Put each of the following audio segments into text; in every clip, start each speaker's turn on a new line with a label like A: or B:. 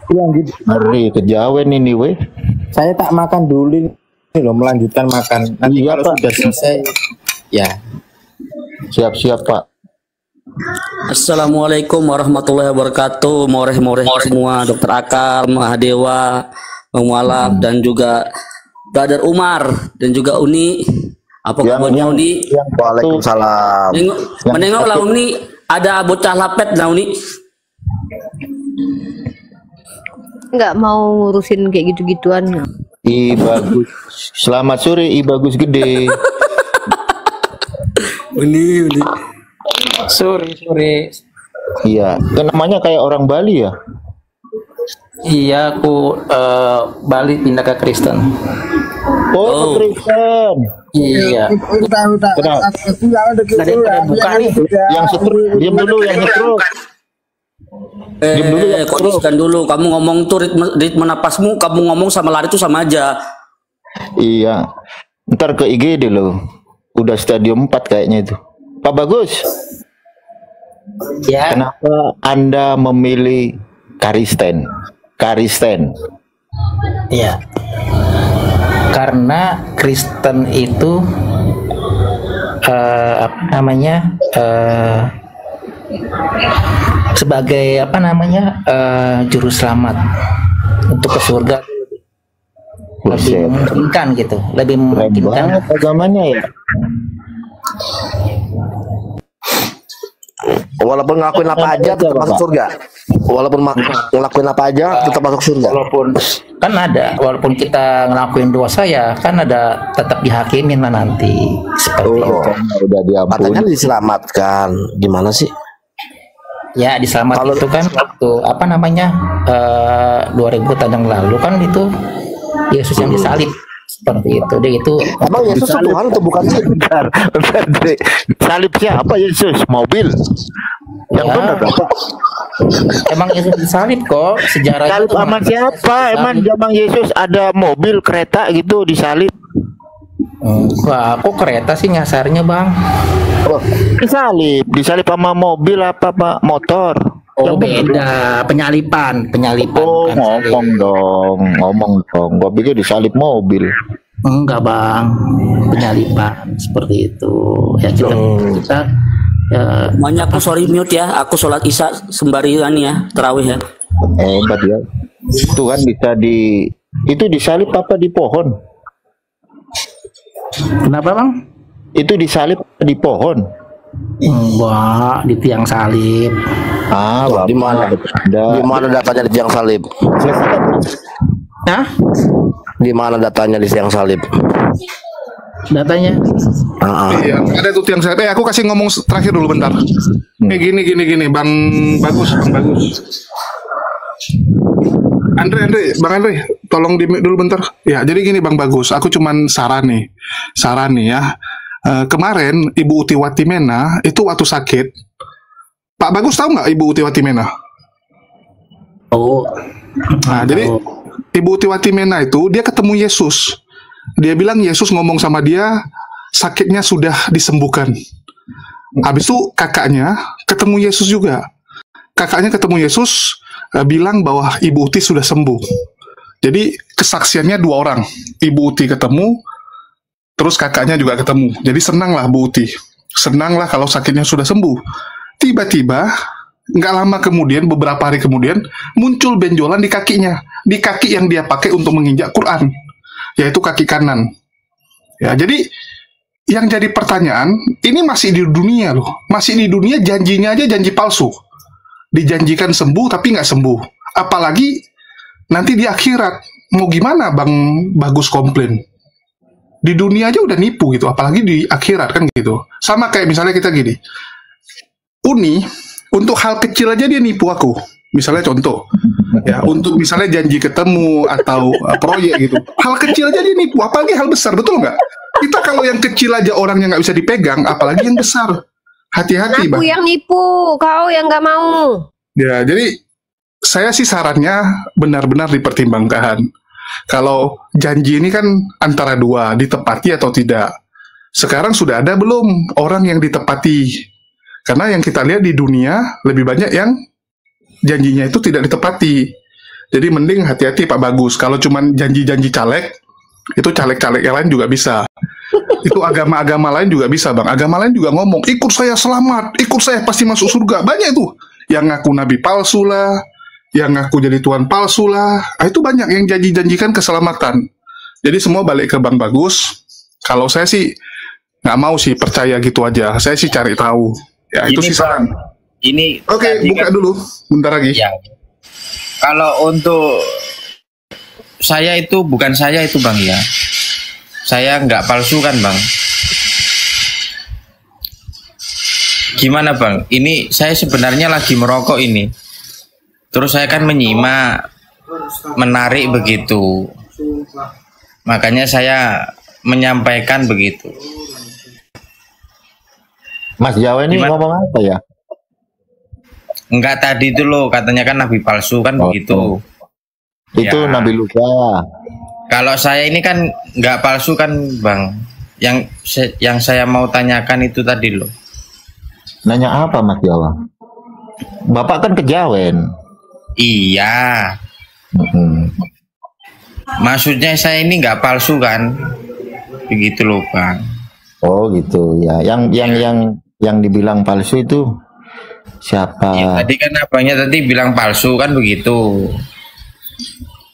A: Lanjut.
B: Ngeri kejawen ini weh.
A: Saya tak makan dulu ini loh, melanjutkan makan. Nanti
B: Iya,
A: kalau
B: Pak.
A: sudah selesai, ya.
B: Siap-siap Pak.
C: Assalamualaikum warahmatullahi wabarakatuh. Moreh-moreh semua, Dokter Akal, Mahadewa, Bang Mualaf, dan juga Brother Umar dan juga Uni. Apa kabarnya Uni?
D: Waalaikumsalam.
C: Menengok lah Uni, ada bocah lapet lah Uni.
E: Nggak mau ngurusin kayak gitu-gituan.
B: Bagus. Selamat sore Bagus gede.
C: Uni.
F: Sore.
B: Iya, kan namanya kayak orang Bali ya.
F: Iya, aku balik pindah ke Kristen.
B: Oh, Kristen.
F: Iya. Daripada buka nih.
B: Yang setruk, diam dulu yang setruk.
C: Kok diskan dulu. Kamu ngomong tuh ritme napasmu, kamu ngomong sama lari tuh sama aja.
B: Iya. Ntar ke IGD loh. Udah stadium 4 kayaknya itu. Pak Bagus.
F: Ya.
B: Kenapa Anda memilih Kristen?
F: Iya. Karena Kristen itu apa namanya? Sebagai apa namanya? Juru selamat untuk ke surga lebih memungkinkan gitu, lebih memungkinkan
B: agamanya ya.
D: Walaupun ngelakuin apa aja tetap masuk surga. Walaupun ngelakuin apa aja tetap masuk surga.
F: Walaupun kan ada, walaupun kita ngelakuin dosa ya kan ada tetap dihakimin lah nanti seperti itu.
B: Udah diampuni.
D: Katanya diselamatkan. Gimana sih?
F: Ya diselamat itu kan waktu apa namanya 2000 tahun yang lalu kan itu Yesus yang disalib seperti itu. Dia itu
D: emang Yesus itu Tuhan atau bukan sih?
B: Bentar, salib siapa Yesus? Mobil? Yang benar berapa?
F: Emang Yesus disalib kok sejarahnya.
B: Salib sama siapa? Emang zaman Yesus ada mobil, kereta gitu disalib?
F: Wah, aku kereta sih nyasarnya bang.
B: Disalib sama mobil apa Pak? Motor?
F: Oh beda, penyalipan.
B: Oh ngomong dong. Gua pikir disalib mobil.
F: Enggak bang, penyalipan seperti itu. Ya kita ya.
C: Semuanya aku sorry mute ya. Aku sholat isya sembari ya, terawih ya.
B: Hebat ya. Itu kan bisa itu disalib apa di pohon?
F: Kenapa bang?
B: Itu disalib di pohon.
F: Wah, di tiang salib.
D: Di mana? Di mana datanya di tiang salib?
F: Hah?
D: Di mana datanya di tiang salib?
F: Datanya?
G: Iya, ada tuh tiang salib. Aku kasih ngomong terakhir dulu bentar. Gini, Bang Bagus. Bang Andre, tolong di dulu bentar. Ya, jadi gini Bang Bagus, aku cuman saran nih ya. Kemarin Ibu Uti Watimena itu waktu sakit, Pak Bagus tahu nggak Ibu Uti Watimena?
F: Oh.
G: Nah, jadi Ibu Uti Watimena itu dia ketemu Yesus. Dia bilang Yesus ngomong sama dia, sakitnya sudah disembuhkan. Habis itu kakaknya ketemu Yesus juga. Kakaknya ketemu Yesus bilang bahwa Ibu Uti sudah sembuh. Jadi kesaksiannya 2 orang. Ibu Uti ketemu, terus kakaknya juga ketemu. Jadi senanglah Bu Uti. Senanglah kalau sakitnya sudah sembuh. Tiba-tiba, nggak lama kemudian, beberapa hari kemudian, muncul benjolan di kakinya. Di kaki yang dia pakai untuk menginjak Quran. Yaitu kaki kanan. Ya, jadi yang jadi pertanyaan, ini masih di dunia loh. Masih di dunia, janjinya aja janji palsu. Dijanjikan sembuh tapi nggak sembuh. Apalagi nanti di akhirat. Mau gimana Bang Bagus komplain? Di dunia aja udah nipu gitu, apalagi di akhirat kan gitu. Sama kayak misalnya kita gini, Uni untuk hal kecil aja dia nipu aku. Misalnya contoh, ya untuk misalnya janji ketemu atau proyek gitu, hal kecil aja dia nipu, apalagi hal besar, betul nggak? Kita kalau yang kecil aja orang yang nggak bisa dipegang, apalagi yang besar. Hati-hati, Bang.
E: Aku yang nipu, kau yang nggak mau.
G: Ya, jadi saya sih sarannya benar-benar dipertimbangkan. Kalau janji ini kan antara dua, ditepati atau tidak. Sekarang sudah ada belum orang yang ditepati? Karena yang kita lihat di dunia lebih banyak yang janjinya itu tidak ditepati. Jadi mending hati-hati Pak Bagus. Kalau cuman janji-janji caleg, itu caleg-caleg yang lain juga bisa. Itu agama-agama lain juga bisa, Bang. Agama lain juga ngomong, ikut saya selamat, ikut saya pasti masuk surga. Banyak itu. Yang ngaku nabi palsu lah, yang ngaku jadi Tuhan palsu lah. Itu banyak yang janji-janjikan keselamatan. Jadi semua balik ke Bang Bagus. Kalau saya sih nggak mau sih percaya gitu aja. Saya sih cari tahu. Ya itu
H: Ini,
G: sih saran.
H: Ini
G: Oke,
H: tadi
G: buka
H: kan-
G: dulu. Bentar lagi.
H: Ya. Kalau untuk saya itu bukan saya itu Bang ya. Saya nggak palsu kan Bang. Gimana Bang? Ini saya sebenarnya lagi merokok ini. Terus saya kan menyimak, menarik begitu. Makanya saya menyampaikan begitu.
B: Mas Jawa ini
H: Gimana?
B: ngomong apa ya?
H: Enggak tadi itu loh katanya kan nabi palsu kan
B: Oh,
H: begitu.
B: Itu
H: Ya.
B: Nabi Luka.
H: Kalau saya ini kan nggak palsu kan Bang. Yang saya mau tanyakan itu tadi loh.
B: Nanya apa Mas Jawa? Bapak kan kejawen.
H: Iya.
B: Mm-mm.
H: Maksudnya saya ini nggak palsu kan? Begitu loh Bang.
B: Oh gitu ya. Yang dibilang palsu itu siapa?
H: Ya, tadi kan abangnya tadi bilang palsu kan begitu.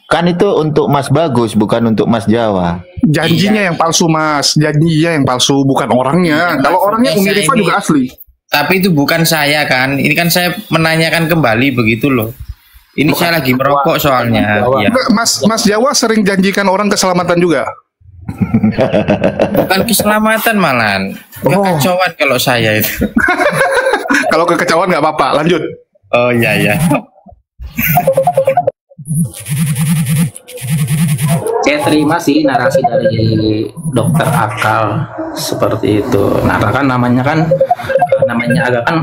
B: Kan itu untuk Mas Bagus, bukan untuk Mas Jawa.
G: Janjinya yang palsu, Mas. Janjinya yang palsu, bukan orangnya.
H: Iya,
G: Kalau orangnya Umi
H: maksudnya
G: Rifa
H: saya
G: juga
H: ini-
G: asli.
H: Tapi itu bukan saya kan. Ini kan saya menanyakan kembali begitu loh. Ini saya lagi merokok soalnya. Ya.
G: Enggak, Mas Jawa sering janjikan orang keselamatan juga.
H: Bukan keselamatan malahan. Kekacauan kalau saya itu.
G: Kalau kekecauan nggak apa-apa. Lanjut.
H: Oh iya ya.
F: Saya terima sih narasi dari Dokter Akal seperti itu. Nah, kan namanya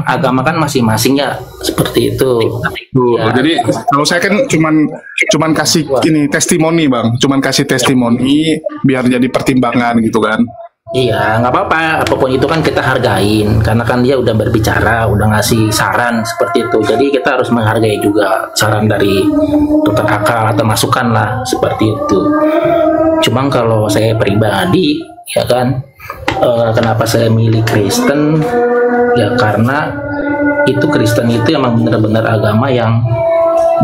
F: agama kan masing-masing ya seperti itu.
G: Tuh,
F: Ya.
G: jadi kalau saya kan cuman kasih ini testimoni, Bang. Cuman kasih testimoni biar jadi pertimbangan gitu kan.
F: Iya, nggak apa-apa. Apapun itu kan kita hargain, karena kan dia udah berbicara, udah ngasih saran seperti itu. Jadi kita harus menghargai juga saran dari Dokter Akal atau masukan lah seperti itu. Cuman kalau saya pribadi, ya kan, kenapa saya milih Kristen? Ya karena itu Kristen itu emang benar-benar agama yang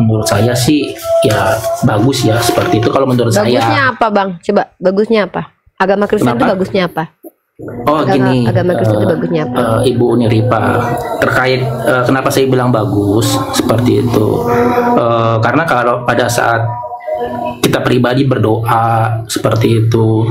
F: menurut saya sih ya bagus ya seperti itu. Kalau menurut
E: Bagusnya
F: saya.
E: apa, Bang? Coba, bagusnya apa? Agama Kristen itu
F: Kenapa?
E: bagusnya apa?
F: Oh gini,
E: agama Kristen itu bagusnya apa?
F: Ibu Uniripa terkait kenapa saya bilang bagus seperti itu, karena kalau pada saat kita pribadi berdoa seperti itu,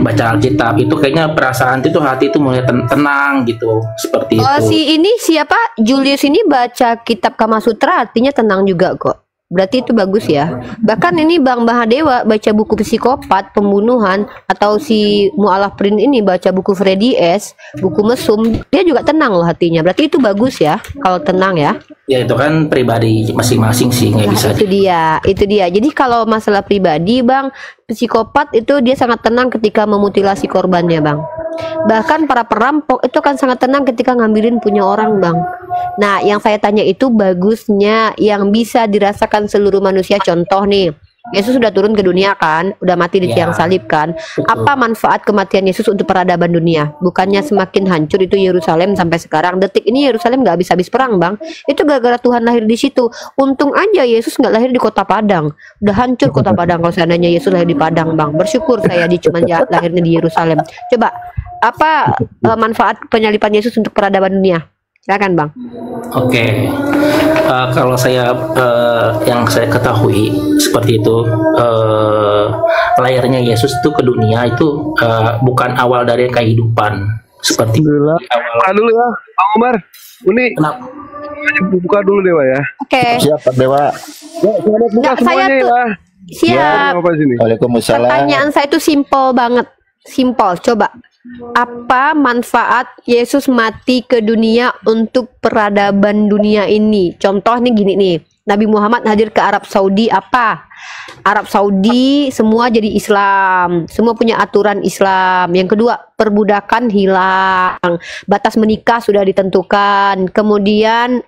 F: baca Alkitab itu kayaknya perasaan itu hati itu mulai tenang gitu seperti
E: Oh,
F: itu.
E: si ini siapa? Julius ini baca kitab Kama Sutra artinya tenang juga kok. Berarti itu bagus ya. Bahkan ini Bang Bahadewa baca buku psikopat, pembunuhan, atau si Mu'alaf Prin ini baca buku Freddy S, buku Mesum, dia juga tenang loh hatinya. Berarti itu bagus ya, kalau tenang ya.
F: Ya itu kan pribadi masing-masing sih nggak
E: Nah,
F: bisa.
E: itu dia. Jadi kalau masalah pribadi, Bang, psikopat itu dia sangat tenang ketika memutilasi korbannya, Bang. Bahkan para perampok itu kan sangat tenang ketika ngambilin punya orang, Bang. Nah, yang saya tanya itu bagusnya yang bisa dirasakan seluruh manusia. Contoh nih, Yesus sudah turun ke dunia kan, udah mati di
F: Ya.
E: tiang salib kan.
F: Betul.
E: Apa manfaat kematian Yesus untuk peradaban dunia? Bukannya semakin hancur itu Yerusalem sampai sekarang. Detik ini Yerusalem nggak habis-habis perang, Bang. Itu gara-gara Tuhan lahir di situ. Untung aja Yesus nggak lahir di kota Padang. Udah hancur kota Padang kalau seandainya Yesus lahir di Padang, Bang. Bersyukur saya di cuma lahirnya di Yerusalem. Coba apa manfaat penyalipan Yesus untuk peradaban dunia? Silakan, Bang.
F: Oke, kalau saya yang saya ketahui seperti itu, lahirnya Yesus itu ke dunia itu bukan awal dari kehidupan seperti
I: Alhamdulillah.
F: awal.
I: Buka dulu ya, Bang Umar. Ini
F: Kenapa?
I: buka dulu Dewa ya.
E: Oke.
B: Siapa Dewa?
I: Ya, selamat buka
E: Nggak, saya
I: semuanya
E: tuh-
I: ya.
E: Siap.
I: Apa sini?
B: Waalaikumsalam.
E: Pertanyaan saya itu simpel banget. Simpel. Coba. Apa manfaat Yesus mati ke dunia untuk peradaban dunia ini? Contoh nih gini nih. Nabi Muhammad hadir ke Arab Saudi apa? Arab Saudi semua jadi Islam, semua punya aturan Islam. Yang kedua, perbudakan hilang, batas menikah sudah ditentukan, kemudian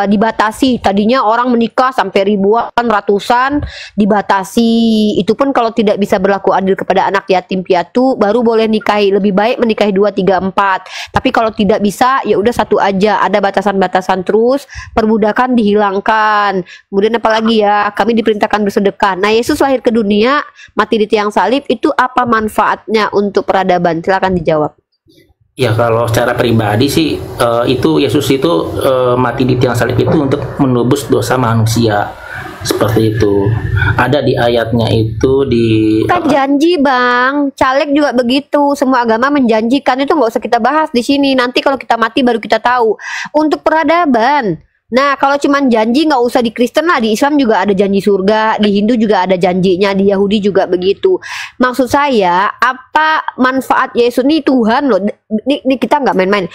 E: dibatasi. Tadinya orang menikah sampai ribuan, ratusan, dibatasi. Itu pun kalau tidak bisa berlaku adil kepada anak yatim piatu, baru boleh nikahi. Lebih baik menikahi 2, 3, 4. Tapi kalau tidak bisa, ya udah satu aja. Ada batasan-batasan terus. Perbudakan dihilangkan. Kemudian apalagi ya, kami diperintahkan bersedekah. Nah, Yesus lahir ke dunia, mati di tiang salib, itu apa manfaatnya untuk peradaban? Silakan dijawab.
F: Ya kalau secara pribadi sih itu Yesus itu mati di tiang salib itu untuk menebus dosa manusia. Seperti itu. Ada di ayatnya itu di
E: Kan janji bang, caleg juga begitu. Semua agama menjanjikan, itu nggak usah kita bahas di sini. Nanti kalau kita mati baru kita tahu. Untuk peradaban. Nah kalau cuman janji nggak usah di Kristen lah, di Islam juga ada janji surga, di Hindu juga ada janjinya, di Yahudi juga begitu. Maksud saya apa manfaat Yesus nih Tuhan loh? Ini kita nggak main-main.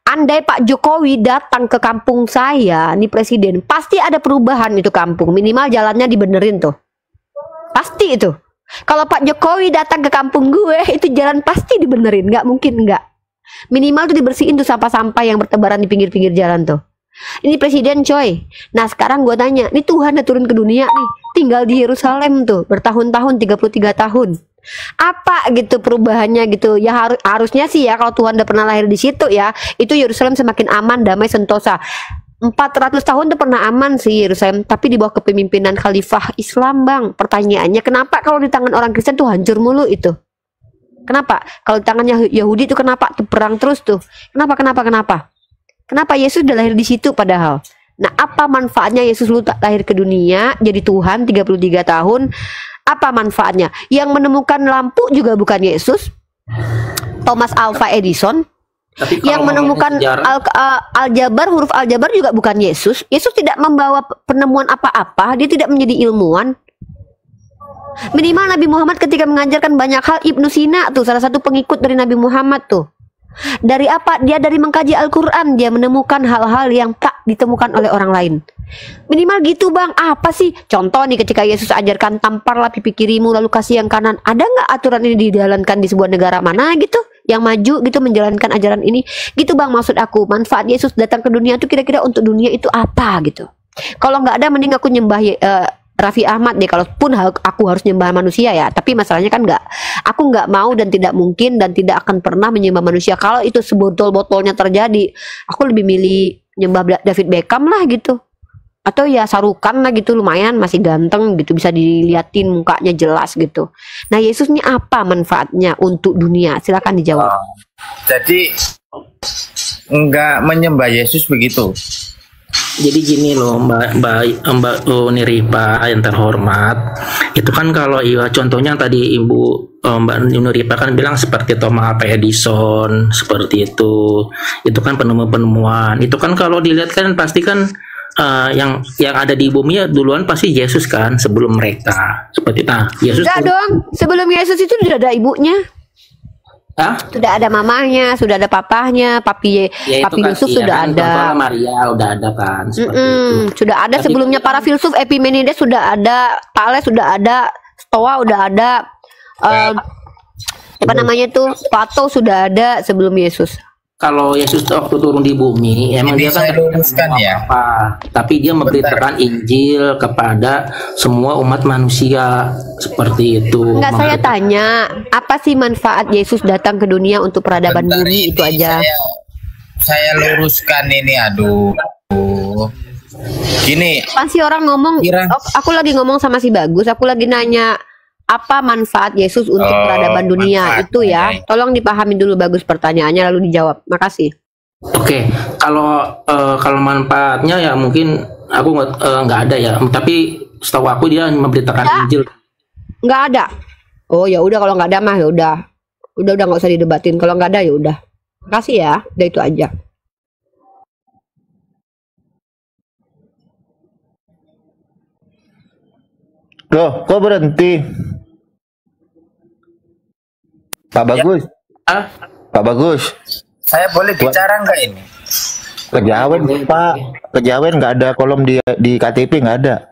E: Andai Pak Jokowi datang ke kampung saya, nih presiden, pasti ada perubahan itu kampung. Minimal jalannya dibenerin tuh. Pasti itu. Kalau Pak Jokowi datang ke kampung gue, itu jalan pasti dibenerin. Nggak mungkin nggak. Minimal tuh dibersihin tuh sampah-sampah yang bertebaran di pinggir-pinggir jalan tuh. Ini presiden coy. Nah sekarang gue tanya, nih Tuhan udah turun ke dunia nih, tinggal di Yerusalem tuh bertahun-tahun, 33 tahun. Apa gitu perubahannya gitu? Ya harusnya sih ya, kalau Tuhan udah pernah lahir di situ ya, itu Yerusalem semakin aman, damai, sentosa. 400 tahun tuh pernah aman sih Yerusalem, tapi di bawah kepemimpinan Khalifah Islam bang. Pertanyaannya kenapa kalau di tangan orang Kristen tuh hancur mulu itu? Kenapa? Kalau di tangannya Yahudi tuh kenapa tuh perang terus tuh? Kenapa? Kenapa Yesus udah lahir di situ padahal? Nah, apa manfaatnya Yesus lu lahir ke dunia jadi Tuhan 33 tahun? Apa manfaatnya? Yang menemukan lampu juga bukan Yesus. Thomas Alva Edison.
F: Tapi
E: Yang menemukan aljabar, huruf aljabar juga bukan Yesus. Yesus tidak membawa penemuan apa-apa, dia tidak menjadi ilmuwan. Minimal Nabi Muhammad ketika mengajarkan banyak hal, Ibnu Sina tuh salah satu pengikut dari Nabi Muhammad tuh. Dari apa? Dia dari mengkaji Al-Quran, dia menemukan hal-hal yang tak ditemukan oleh orang lain. Minimal gitu bang. Apa sih? Contoh nih ketika Yesus ajarkan tamparlah pipi kirimu lalu kasih yang kanan. Ada nggak aturan ini dijalankan di sebuah negara mana gitu yang maju gitu menjalankan ajaran ini? Gitu bang maksud aku. Manfaat Yesus datang ke dunia itu kira-kira untuk dunia itu apa gitu? Kalau nggak ada mending aku nyembah Raffi Ahmad deh, kalaupun aku harus nyembah manusia ya. Tapi masalahnya kan aku nggak mau dan tidak mungkin dan tidak akan pernah menyembah manusia. Kalau itu sebotol-botolnya terjadi, aku lebih milih nyembah David Beckham lah gitu. Atau ya Sarukan lah gitu, lumayan masih ganteng gitu, bisa diliatin mukanya jelas gitu. Nah Yesus ini apa manfaatnya untuk dunia? Silakan dijawab.
H: Jadi enggak menyembah Yesus begitu.
F: Jadi gini loh Mbak Niripa yang terhormat, itu kan kalau contohnya tadi Mbak Niripa kan bilang seperti Thomas Alva Edison seperti itu kan penemuan, itu kan kalau dilihat kan pasti kan yang ada di bumi ya duluan pasti Yesus kan sebelum mereka seperti Yesus.
E: Enggak dong, sebelum Yesus itu sudah ada ibunya.
F: Hah?
E: Sudah ada mamahnya, sudah ada papahnya, papi Yusuf kan, sudah
F: kan,
E: ada.
F: Maria udah ada kan. Itu.
E: Sudah ada. Tapi sebelumnya para filsuf, Epimenides sudah ada, Thales sudah ada, Stoa udah ada, apa namanya tuh, Plato sudah ada sebelum Yesus.
F: Kalau Yesus waktu turun di bumi, emang dia kan
H: luruskan ya.
F: Tapi dia memberitakan Injil kepada semua umat manusia seperti itu.
E: Enggak, saya tanya, apa sih manfaat Yesus datang ke dunia untuk peradaban bumi? Itu aja.
H: Saya luruskan ini, aduh. Gini.
E: Pasti orang ngomong, aku lagi ngomong sama si Bagus, aku lagi nanya apa manfaat Yesus untuk peradaban dunia itu ya. Tolong dipahami dulu Bagus pertanyaannya lalu dijawab. Makasih.
F: Oke, kalau manfaatnya ya mungkin aku nggak ada ya. Tapi setahu aku dia memberitakan Injil.
E: Nggak ada. Oh ya udah, kalau nggak ada mah ya udah nggak usah didebatin. Kalau nggak ada ya udah. Makasih ya. Udah itu aja.
B: Loh, kok berhenti? Pak Bagus. Pak Bagus.
H: Saya boleh bicara nggak ini?
B: Kejawen, Pak. Kejawen nggak ada kolom di KTP, nggak ada.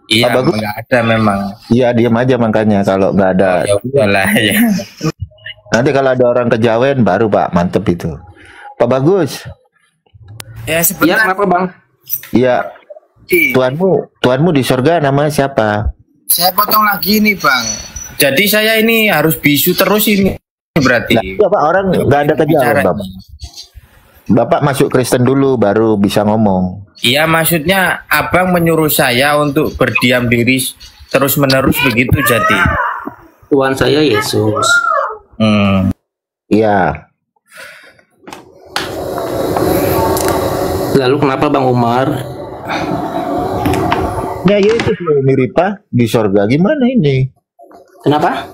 H: Iya,
B: Pak Bagus?
H: nggak ada memang.
B: Iya, diam aja makanya kalau nggak ada.
H: Ya udahlah ya.
B: Nanti kalau ada orang kejawen baru Pak, mantep itu. Pak Bagus.
H: Ya
F: Iya,
H: sebentar.
F: kenapa Bang?
B: Iya. Tuanmu di surga namanya siapa?
H: Saya potong lagi nih Bang. Jadi saya ini harus bisu terus ini berarti.
B: Nah, Pak, orang nggak ada kejawen Bapak. Bapak masuk Kristen dulu baru bisa ngomong.
H: Iya, maksudnya abang menyuruh saya untuk berdiam diri terus menerus begitu jadi.
F: Tuhan saya Yesus.
B: Iya.
F: Lalu kenapa Bang Umar?
B: Ya Yesus loh mirip Pak di surga gimana ini?
F: Kenapa?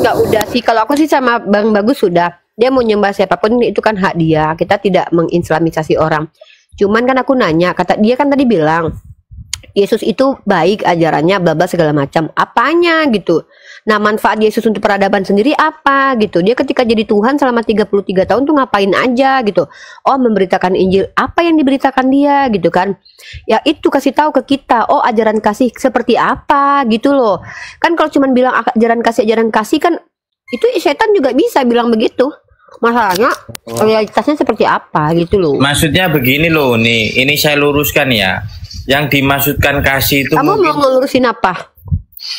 E: Nggak, udah sih. Kalau aku sih sama Bang Bagus sudah. Dia mau nyembah siapapun itu kan hak dia. Kita tidak mengislamisasi orang. Cuman kan aku nanya, kata dia kan tadi bilang Yesus itu baik ajarannya bla bla segala macam. Apanya gitu. Nah, manfaat Yesus untuk peradaban sendiri apa gitu. Dia ketika jadi Tuhan selama 33 tahun tuh ngapain aja gitu. Oh, memberitakan Injil. Apa yang diberitakan dia gitu kan. Ya itu kasih tahu ke kita. Oh, ajaran kasih seperti apa gitu loh. Kan kalau cuman bilang ajaran kasih kan itu setan juga bisa bilang begitu. Masalahnya realitasnya seperti apa gitu loh.
H: Maksudnya begini loh nih, ini saya luruskan ya. Yang dimaksudkan kasih itu
E: Kamu
H: mungkin...
E: mau ngelurusin apa?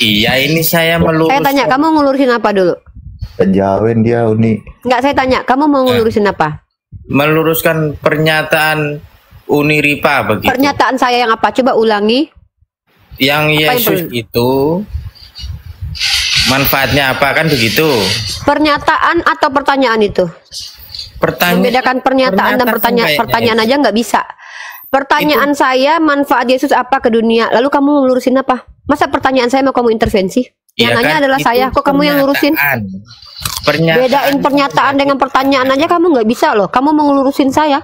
H: Iya, ini saya meluruskan.
E: Saya tanya, kamu ngelurusin apa dulu?
B: Kejawen dia Uni.
E: Enggak, saya tanya, kamu mau ngelurusin apa?
H: Meluruskan pernyataan Uniripa begitu.
E: Pernyataan saya yang apa? Coba ulangi.
H: Yang
E: Apa yang
H: Yesus itu manfaatnya apa kan begitu?
E: Pernyataan atau pertanyaan itu? Membedakan pernyataan dan pertanyaan aja nggak bisa. Pertanyaan saya, manfaat Yesus apa ke dunia? Lalu kamu ngelurusin apa? Masa pertanyaan saya mau kamu intervensi? Yang
H: Iya
E: nanya
H: kan,
E: adalah
H: itu
E: saya, kok kamu yang ngurusin? Bedain pernyataan dengan pertanyaan aja kamu nggak bisa loh. Kamu mau ngelurusin saya?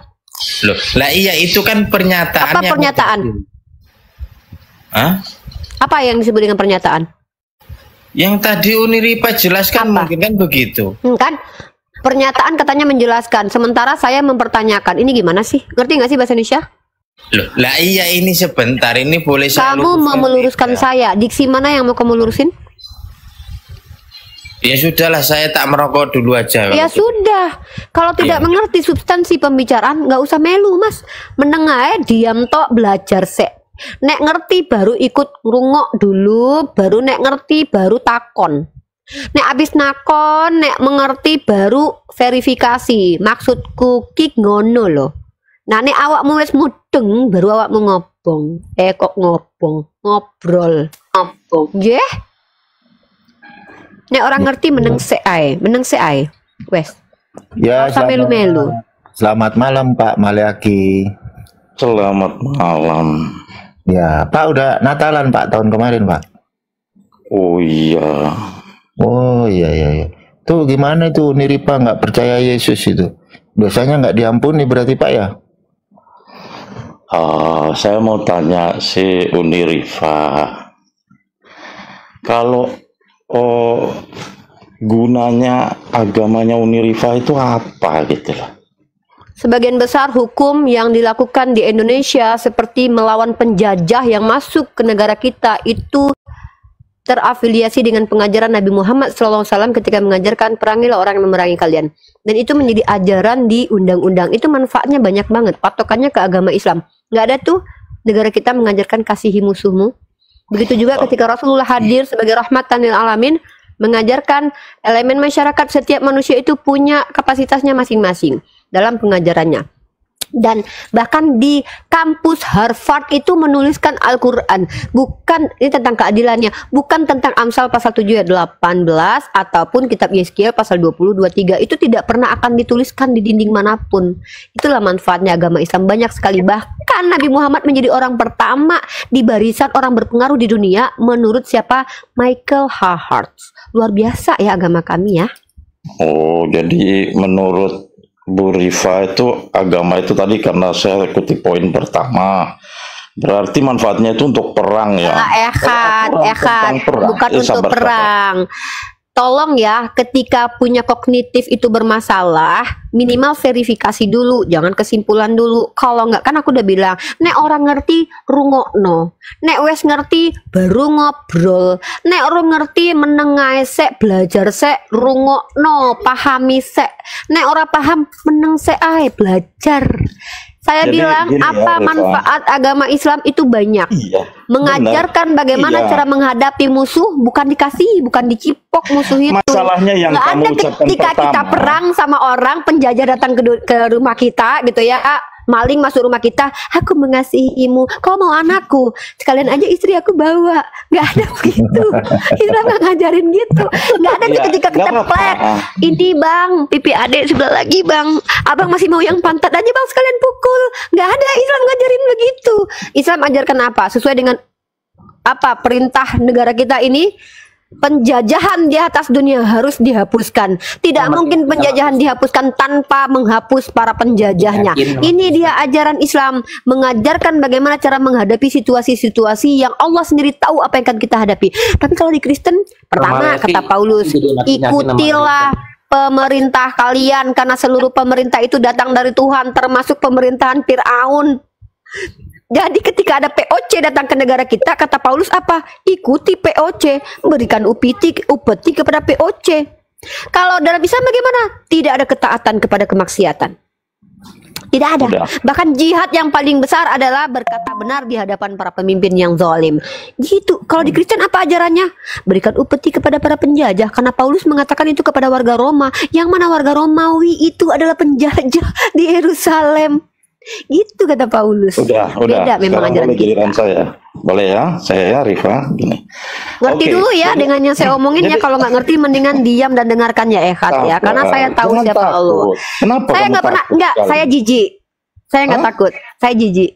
H: Loh, lah iya itu kan pernyataan.
E: Apa pernyataan?
H: Hah?
E: Apa yang disebut dengan pernyataan?
H: Yang tadi Uniripa jelaskan mungkin kan begitu.
E: Kan? Pernyataan katanya menjelaskan, sementara saya mempertanyakan. Ini gimana sih? Ngerti nggak sih bahasa Indonesia?
H: Loh, lah iya ini sebentar ini boleh saya
E: Kamu mau meluruskan saya. Diksi mana yang mau kamu lurusin?
H: Ya sudahlah, saya tak merokok dulu aja.
E: Ya sudah. Kalau tidak mengerti substansi pembicaraan, nggak usah melu, Mas. Menengah diam tok, belajar sek. Nek ngerti baru ikut ngrungok dulu, baru nek ngerti baru takon. Nek abis nakon, nek mengerti baru verifikasi. Maksudku kik ngono loh. Nah nek awakmu wis mudeng, baru awakmu ngobong. Kok ngobong, ngobrol. Nggih. Nek orang ngerti meneng sek ae, wes.
B: Ya,
E: sampai melu-melu.
B: Selamat malam Pak Maliaki.
J: Selamat malam.
B: Ya, Pak udah Natalan Pak tahun kemarin Pak.
J: Oh iya.
B: Oh iya. Tuh gimana itu Uniripa nggak percaya Yesus itu? Biasanya nggak diampuni berarti Pak ya?
J: Saya mau tanya si Uniripa. Kalau gunanya agamanya Uniripa itu apa gitu loh?
E: Sebagian besar hukum yang dilakukan di Indonesia seperti melawan penjajah yang masuk ke negara kita itu terafiliasi dengan pengajaran Nabi Muhammad SAW ketika mengajarkan perangilah orang yang memerangi kalian. Dan itu menjadi ajaran di undang-undang. Itu manfaatnya banyak banget. Patokannya ke agama Islam. Nggak ada tuh negara kita mengajarkan kasihi musuhmu. Begitu juga ketika Rasulullah hadir sebagai rahmatan lil alamin, mengajarkan elemen masyarakat, setiap manusia itu punya kapasitasnya masing-masing dalam pengajarannya. Dan bahkan di kampus Harvard itu menuliskan Al-Quran, bukan ini tentang keadilannya, bukan tentang Amsal pasal 7 ayat 18 ataupun kitab Yeskiel pasal 20-23. Itu tidak pernah akan dituliskan di dinding manapun. Itulah manfaatnya agama Islam, banyak sekali. Bahkan Nabi Muhammad menjadi orang pertama di barisan orang berpengaruh di dunia menurut siapa? Michael Hart. Luar biasa ya agama kami ya.
J: Oh, jadi menurut Bu Rifa itu agama itu tadi, karena saya ikuti poin pertama, berarti manfaatnya itu untuk perang ya?
E: Bukan untuk perang. tolong ya, ketika punya kognitif itu bermasalah, minimal verifikasi dulu, jangan kesimpulan dulu. Kalau nggak, kan aku udah bilang, nek orang ngerti rungokno, nek wes ngerti baru ngobrol, nek orang ngerti menengai sek, belajar sek, rungokno, pahami sek, nek orang paham meneng sek ae, belajar. Saya
J: Jadi
E: bilang
J: gini ya,
E: apa
J: Reva.
E: manfaat agama Islam itu banyak.
J: Iya,
E: Mengajarkan
J: benar.
E: bagaimana
J: Iya.
E: cara menghadapi musuh, bukan dikasih, bukan dicipok musuh itu.
J: Masalahnya yang
E: Nggak
J: kamu
E: ada
J: ucapkan
E: ketika kita
J: pertama.
E: perang sama orang, penjajah datang ke rumah kita gitu ya, maling masuk rumah kita, aku mengasihimu, kau mau anakku, sekalian aja istri aku bawa. Nggak ada begitu. Islam nggak ngajarin gitu. Nggak ada
J: Iya,
E: ketika
J: nggak
E: kita
J: apa-apa.
E: plek, ini bang, pipi adek sebelah lagi bang, abang masih mau yang pantat aja bang, sekalian pukul. Nggak ada, Islam ngajarin begitu. Islam ajarkan apa? Sesuai dengan apa perintah negara kita ini, penjajahan di atas dunia harus dihapuskan. Tidak mungkin penjajahan dihapuskan tanpa menghapus para penjajahnya. Ini dia ajaran Islam, mengajarkan bagaimana cara menghadapi situasi-situasi yang Allah sendiri tahu apa yang akan kita hadapi. Tapi kalau di Kristen, pertama kata Paulus, ikutilah pemerintah kalian, karena seluruh pemerintah itu datang dari Tuhan, termasuk pemerintahan Firaun. Jadi ketika ada POC datang ke negara kita, kata Paulus apa? Ikuti POC, berikan upeti kepada POC. Kalau dalam Islam bagaimana? Tidak ada ketaatan kepada kemaksiatan. Tidak ada.
J: Udah.
E: Bahkan jihad yang paling besar adalah berkata benar di hadapan para pemimpin yang zalim. Gitu. Kalau di Kristen apa ajarannya? Berikan upeti kepada para penjajah. Karena Paulus mengatakan itu kepada warga Roma. Yang mana warga Romawi itu adalah penjajah di Yerusalem. Gitu kata Paulus.
J: Udah.
E: Beda memang
J: Sekarang
E: ajaran
J: boleh giliran
E: kita.
J: saya. Boleh ya, saya ya, Rifa. Gini.
E: Ngerti
J: Oke,
E: dulu ya
J: jadi-
E: dengan yang saya omongin ya.
J: jadi-
E: Kalau nggak ngerti mendingan diam dan dengarkan ya Ehat ya.
J: Sabar.
E: Karena saya tahu
J: Jangan
E: siapa
J: takut.
E: lo.
J: Kenapa
E: Saya
J: kamu
E: nggak pernah,
J: takut
E: nggak.
J: sekali?
E: Saya jijik. Saya nggak
J: Hah?
E: takut. Saya jijik.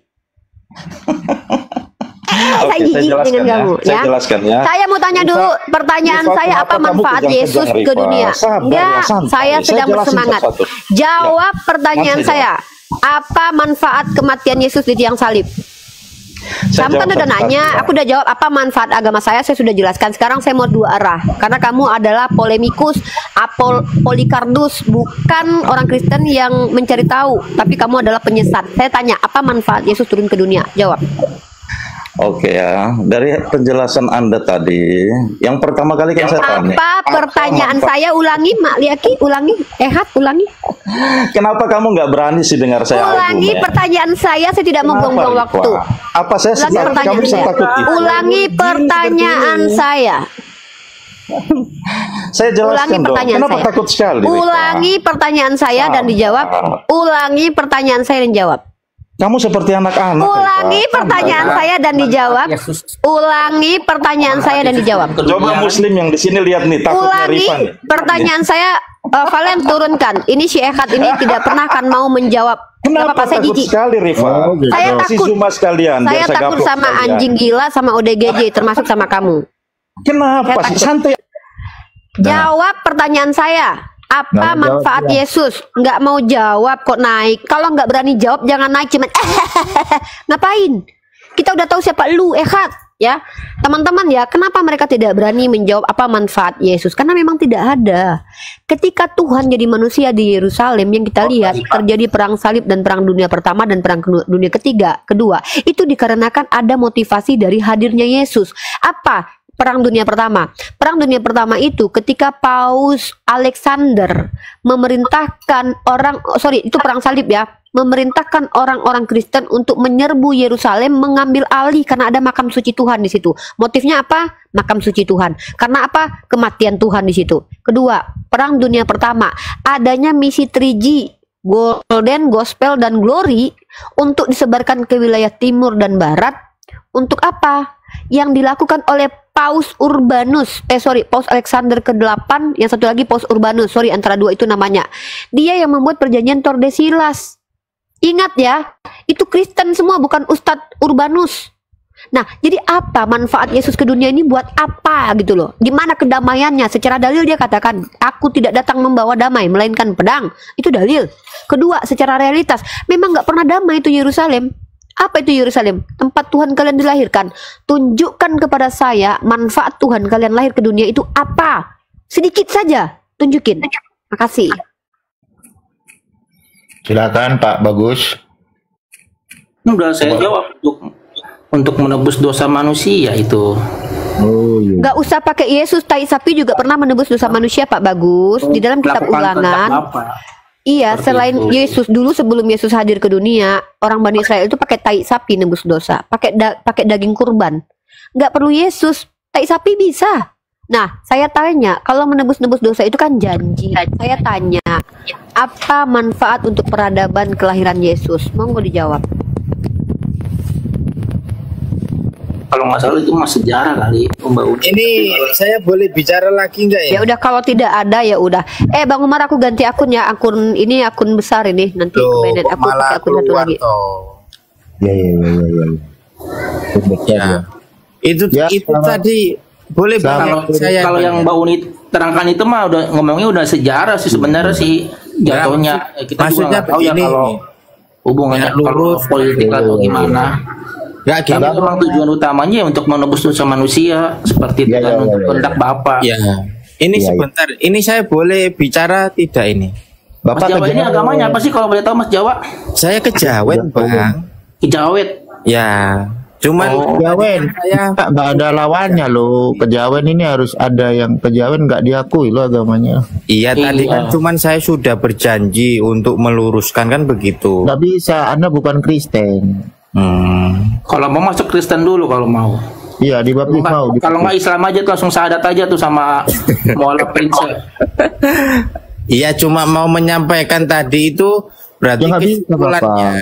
E: Saya
J: Oke,
E: jijik
J: jelaskan
E: dengan
J: ya.
E: kamu
J: Saya
E: ya.
J: jelaskan ya.
E: Saya mau tanya dulu pertanyaan
J: Rifa,
E: saya,
J: kenapa
E: apa
J: kamu
E: manfaat
J: kejang-kejang,
E: Yesus ke
J: Rifa?
E: dunia?
J: Sabar ya,
E: Enggak,
J: santai.
E: saya
J: Saya
E: sedang
J: jelasin
E: bersemangat.
J: satu-satu.
E: Jawab pertanyaan
J: Langsung
E: saya. Apa manfaat kematian Yesus di tiang salib?
J: Saya
E: Kamu kan
J: jawab
E: udah
J: satu-satu
E: nanya,
J: ya.
E: aku udah jawab apa manfaat agama saya sudah jelaskan. Sekarang saya mau dua arah. Karena kamu adalah polemikus, Polikardus, bukan orang Kristen yang mencari tahu, tapi kamu adalah penyesat. Saya tanya, apa manfaat Yesus turun ke dunia? Jawab.
J: Oke ya, dari penjelasan Anda tadi, yang pertama kali kan saya tanya.
E: Apa pertanyaan saya? Ulangi, Mak Liaki, ulangi. Ehat, ulangi.
J: Kenapa kamu nggak berani sih dengar saya
E: Ulangi
J: argumen?
E: pertanyaan saya tidak
J: Kenapa,
E: membuang-buang
J: Rifa?
E: waktu.
J: Apa saya
E: Ulangi
J: kamu
E: pertanyaan saya.
J: setakut itu?
E: Ulangi pertanyaan saya.
J: Saya jelaskan
E: Ulangi
J: dong.
E: pertanyaan
J: Kenapa
E: saya.
J: takut sekali? Rifa?
E: Ulangi pertanyaan saya dan dijawab. Ulangi pertanyaan saya dan jawab.
J: Kamu seperti anak-anak.
E: Ulangi
J: Rifa.
E: pertanyaan saya dan dijawab. Ulangi pertanyaan saya dan dijawab.
J: Coba Muslim yang di sini lihat nih, takutnya
E: Ulangi
J: Rifa nih.
E: pertanyaan saya. Valen turunkan. Ini si Ehat ini tidak pernah akan mau menjawab.
J: Kenapa
E: Apa saya
J: takut
E: jijik?
J: sekali Rifa?
E: Saya
J: Si
E: takut.
J: Zuma sekalian.
E: Saya
J: biar
E: takut
J: gaplok
E: sama
J: sekalian.
E: anjing gila sama ODGJ termasuk sama kamu.
J: Kenapa
E: Saya
J: sih?
E: takut.
J: Santai.
E: Jawab pertanyaan saya. Apa
A: Nggak mau
E: manfaat
A: jawab, ya.
E: Yesus? Nggak mau jawab kok naik. Kalau nggak berani jawab jangan naik cuman ngapain? Kita udah tahu siapa lu, Ehat ya. Teman-teman ya, kenapa mereka tidak berani menjawab apa manfaat Yesus? Karena memang tidak ada. Ketika Tuhan jadi manusia di Yerusalem yang kita lihat terjadi perang salib dan perang dunia pertama dan perang dunia kedua, itu dikarenakan ada motivasi dari hadirnya Yesus. Apa? Perang dunia pertama. Perang dunia pertama itu ketika Paus Alexander memerintahkan itu perang salib ya, memerintahkan orang-orang Kristen untuk menyerbu Yerusalem, mengambil alih karena ada makam suci Tuhan di situ. Motifnya apa? Makam suci Tuhan. Karena apa? Kematian Tuhan di situ. Kedua, perang dunia pertama, adanya misi 3G, Golden, Gospel, dan Glory untuk disebarkan ke wilayah timur dan barat. Untuk apa? Yang dilakukan oleh Paus Alexander ke-8, yang satu lagi Paus Urbanus, antara dua itu namanya. Dia yang membuat perjanjian Tordesillas. Ingat ya, itu Kristen semua, bukan Ustadz Urbanus. Nah, jadi apa manfaat Yesus ke dunia ini buat apa gitu loh? Gimana kedamaiannya? Secara dalil dia katakan, aku tidak datang membawa damai, melainkan pedang. Itu dalil. Kedua, secara realitas, memang nggak pernah damai itu Yerusalem. Apa itu Yerusalem? Tempat Tuhan kalian dilahirkan. Tunjukkan kepada saya manfaat Tuhan kalian lahir ke dunia itu apa? Sedikit saja, tunjukin. Makasih.
B: Silakan Pak Bagus.
F: Udah saya jawab untuk menebus dosa manusia itu.
B: Oh iya.
E: Gak usah pakai Yesus, tai sapi juga pernah menebus dosa manusia, Pak Bagus. Di dalam kitab Ulangan. Iya, selain Yesus dulu sebelum Yesus hadir ke dunia, orang Bani Israel itu pakai tai sapi nebus dosa, pakai daging kurban. Nggak perlu Yesus, tai sapi bisa. Nah, saya tanya, kalau menebus-nebus dosa itu kan janji. Saya tanya, apa manfaat untuk peradaban kelahiran Yesus? Monggo dijawab.
F: Kalau nggak salah itu mas sejarah kali pembangunan.
H: Ini saya boleh bicara lagi nggak ya?
E: Ya udah, kalau tidak ada ya udah. Bang Umar, aku ganti akun ya, akun ini akun besar ini, nanti kebenet aku pakai akun satu lagi.
H: Ya. Itu tadi boleh
F: kalau yang Mbak Uni terangkan itu mah udah ngomongnya udah sejarah sih sebenarnya sih jatuhnya. Kita
H: maksudnya
F: juga tahu ya kalau hubungannya kalau politik atau gimana.
H: Ya,
F: tapi memang tujuan utamanya untuk menebus dosa manusia seperti itu kan untuk kehendak Bapak.
H: Ya. Ini sebentar, ini saya boleh bicara tidak ini?
F: Mas Jawa ini agamanya apa sih kalau boleh tahu Mas Jawa?
H: Saya kejawen, Bang.
F: Kejawen.
H: Ya. Cuman
B: kejawen nggak ada lawannya loh. Kejawen ini harus ada yang kejawen nggak diakui loh agamanya.
H: Iya, tadi kan cuman saya sudah berjanji untuk meluruskan kan begitu.
B: Nggak bisa, Anda bukan Kristen.
F: Kalau mau masuk Kristen dulu kalau mau.
B: Iya, dibaptis mau.
F: Kalau nggak Islam aja tuh langsung syahadat aja tuh sama Mualaf Prinsip.
H: Iya, cuma mau menyampaikan tadi itu berarti kesimpulannya.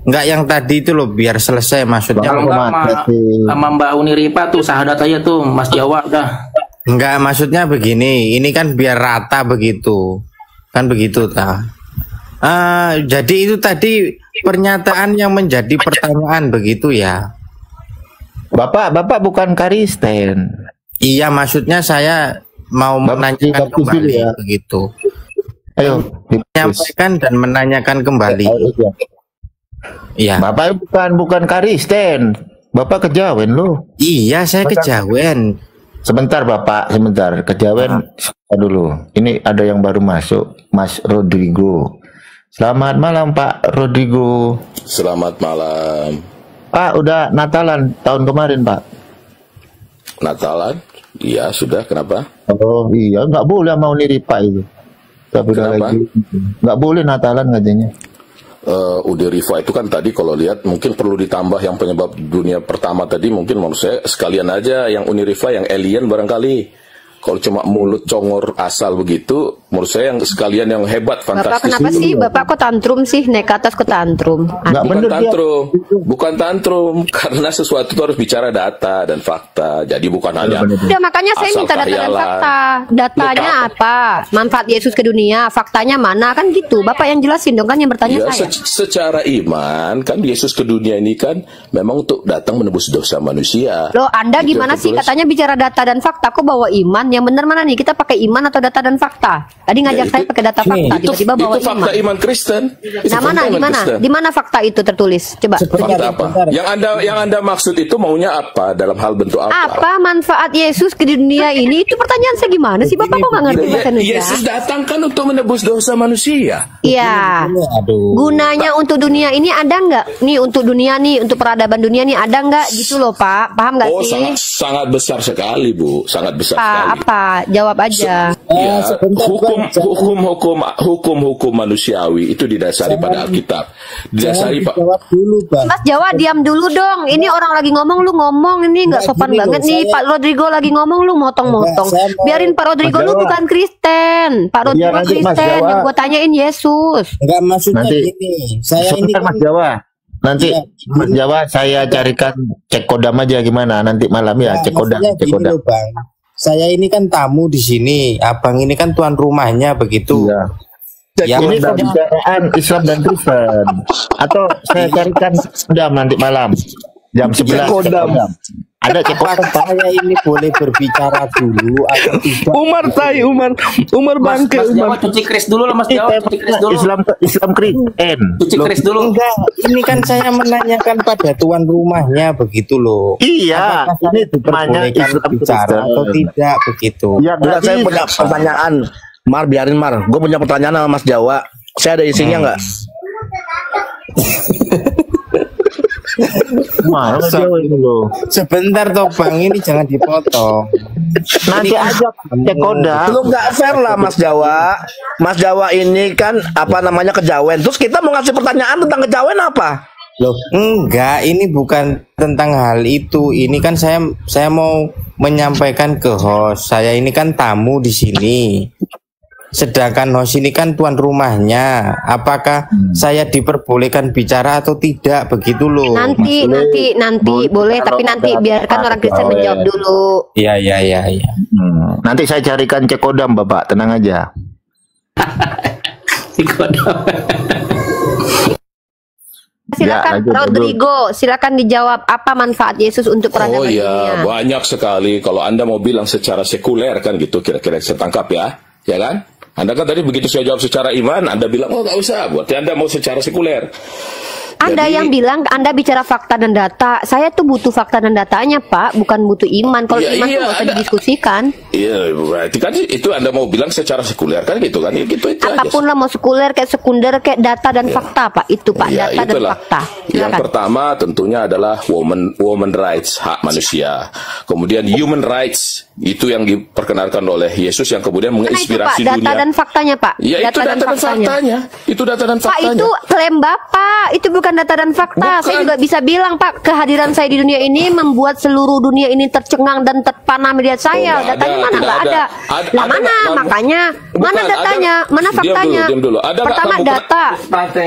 H: Enggak yang tadi itu loh, biar selesai maksudnya.
F: Kalau nggak sama Mbak Uni Ripa tuh syahadat aja tuh Mas Jawa udah.
H: Enggak, maksudnya begini, ini kan biar rata begitu. Kan begitu ta. Jadi itu tadi pernyataan yang menjadi pertanyaan begitu ya.
B: Bapak bukan Kristen.
H: Iya, maksudnya saya mau menanyakan kembali ya. Begitu.
B: Ayo,
H: menyampaikan dan menanyakan kembali. Iya.
B: Bapak bukan Kristen. Bapak kejawen loh.
H: Iya, saya kejawen.
B: Sebentar Bapak, sebentar. Kejawen dulu. Ini ada yang baru masuk, Mas Rodrigo. Selamat malam Pak Rodrigo.
K: Selamat malam.
B: Pak, udah Natalan tahun kemarin Pak?
K: Natalan? Iya sudah, kenapa?
B: Oh iya, nggak boleh mau niri Pak itu. Tapi udah lagi nggak boleh Natalan katanya.
K: Udi Rifa itu kan tadi kalau lihat mungkin perlu ditambah yang penyebab dunia pertama tadi, mungkin menurut saya sekalian aja yang Uni Rifa yang alien barangkali. Kalau cuma mulut congor asal begitu, menurut saya yang sekalian yang hebat, fantastis.
E: Bapak kenapa sih? Bapak kok tantrum sih? Naik ke atas ke tantrum.
K: Bukan tantrum, karena sesuatu itu harus bicara data dan fakta. Jadi bukan hanya.
E: Udah, makanya saya minta data dan fakta. Datanya apa? Manfaat Yesus ke dunia, faktanya mana? Kan gitu. Bapak yang jelasin dong, kan yang bertanya
K: ya,
E: saya.
K: Secara iman kan Yesus ke dunia ini kan memang untuk datang menebus dosa manusia.
E: Loh, Anda
K: gitu,
E: gimana sih?
K: terus?
E: Katanya bicara data dan fakta, kok bawa iman? Yang benar mana nih? Kita pakai iman atau data dan fakta? Tadi ngajak saya pakai data fakta, tiba-tiba bawa
K: itu fakta iman Kristen.
E: Nah, mana? Di mana fakta itu tertulis? Coba.
K: Fakta apa? Yang anda maksud itu maunya apa? Dalam hal bentuk apa?
E: Apa manfaat Yesus ke dunia ini? Itu pertanyaan saya gimana sih? Bapak kok nggak ngerti bahasa Indonesia?
K: Yesus datang kan untuk menebus dosa manusia.
E: Iya. Gunanya untuk dunia ini ada nggak? Nih untuk dunia nih, untuk peradaban dunia nih ada nggak? Gitu loh Pak. Paham nggak sih?
K: Sangat besar sekali Bu. Sangat besar sekali.
E: Apa? Jawab aja.
K: Hukum manusiawi itu didasari pada Alkitab. Didasari Pak.
E: Mas Jawa diam dulu dong. Ini orang lagi ngomong, lu ngomong ini nggak sopan banget nih. Pak Rodrigo lagi ngomong, lu motong-motong. Biarin Pak Rodrigo, lu bukan Kristen. Pak Rodrigo Kristen. Yang gua tanyain Yesus.
H: Enggak, maksudnya gini. Saya ini
B: Mas Jawa. Nanti Mas Jawa saya carikan cek kodam aja gimana nanti malam ya, cek kodam.
H: Bang. Saya ini kan tamu di sini, abang ini kan tuan rumahnya begitu.
B: Ya, ini pembicaraan Islam dan Kristen. Atau saya carikan kodam nanti malam jam 11. Ada cekodan.
H: Saya ini boleh berbicara dulu atau tidak?
I: Umar tai, Umar bangke,
F: Mas Jawa
I: Umar.
F: cuci kris dulu lah Mas Jawa, cuci kris dulu.
B: Islam Kristen.
F: Cuci kris dulu.
H: Enggak, ini kan saya menanyakan pada tuan rumahnya begitu loh.
B: Iya,
H: Apakah
B: ini
H: saya diperbolehkan
B: Islam
H: bicara
B: Kristen.
H: atau tidak begitu?
B: Ya,
D: Udah, saya punya pertanyaan. Mar, biarin Mar. Gue punya pertanyaan sama Mas Jawa. Saya ada isinya nggak?
B: Wah, Jawa ini loh.
H: Sebentar toh Bang, ini jangan dipotong.
B: Nanti aja cekodan.
D: Lu nggak fair lah Mas Jawa. Mas Jawa ini kan apa namanya kejawen. Terus kita mau ngasih pertanyaan tentang kejawen apa?
H: Loh, enggak, ini bukan tentang hal itu. Ini kan saya mau menyampaikan ke host. Saya ini kan tamu di sini. Sedangkan host ini kan tuan rumahnya. Apakah saya diperbolehkan bicara atau tidak? Begitu loh.
E: Nanti boleh, tapi nanti biarkan orang Kristen menjawab dulu.
H: Iya.
B: Nanti saya carikan cekodam, Bapak. Tenang aja.
E: Silakan Rodrigo, silakan dijawab apa manfaat Yesus untuk peradaban
K: Oh
E: dunia.
K: ya, banyak sekali. Kalau Anda mau bilang secara sekuler kan gitu, kira-kira saya tangkap ya kan? Anda kan tadi begitu saya jawab secara iman, Anda bilang, oh nggak usah, berarti Anda mau secara sekuler.
E: Anda yang bilang Anda bicara fakta dan data. Saya tuh butuh fakta dan datanya, Pak, bukan butuh iman. Kalau iman tuh nggak usah didiskusikan.
K: Iya, berarti kan itu Anda mau bilang secara sekuler kan gitu kan? Ya, gitu itu
E: Apapun
K: aja.
E: lah, mau sekuler kayak sekunder kayak data dan fakta, Pak. Itu Pak,
K: Ya,
E: data dan
K: itulah.
E: fakta.
K: Yang
E: Silakan.
K: pertama tentunya adalah woman rights, hak manusia. Kemudian human rights, itu yang diperkenalkan oleh Yesus yang kemudian
E: Karena itu, Pak,
K: menginspirasi
E: data
K: dunia.
E: dan faktanya, Pak.
K: Ya itu data dan faktanya. Itu data dan
E: Pak,
K: faktanya.
E: itu klaim Bapak. Itu bukan data dan fakta. Saya juga bisa bilang, Pak, kehadiran saya di dunia ini membuat seluruh dunia ini tercengang dan terpana melihat saya.
K: nggak
E: Datanya
K: ada,
E: mana?
K: tidak
E: Nggak
K: ada.
E: ada. Lah mana? Makanya, mana
K: Bukan,
E: datanya?
K: ada-
E: Mana faktanya?
K: Diam dulu. Ada nggak
E: Pertama
K: kamu
E: data.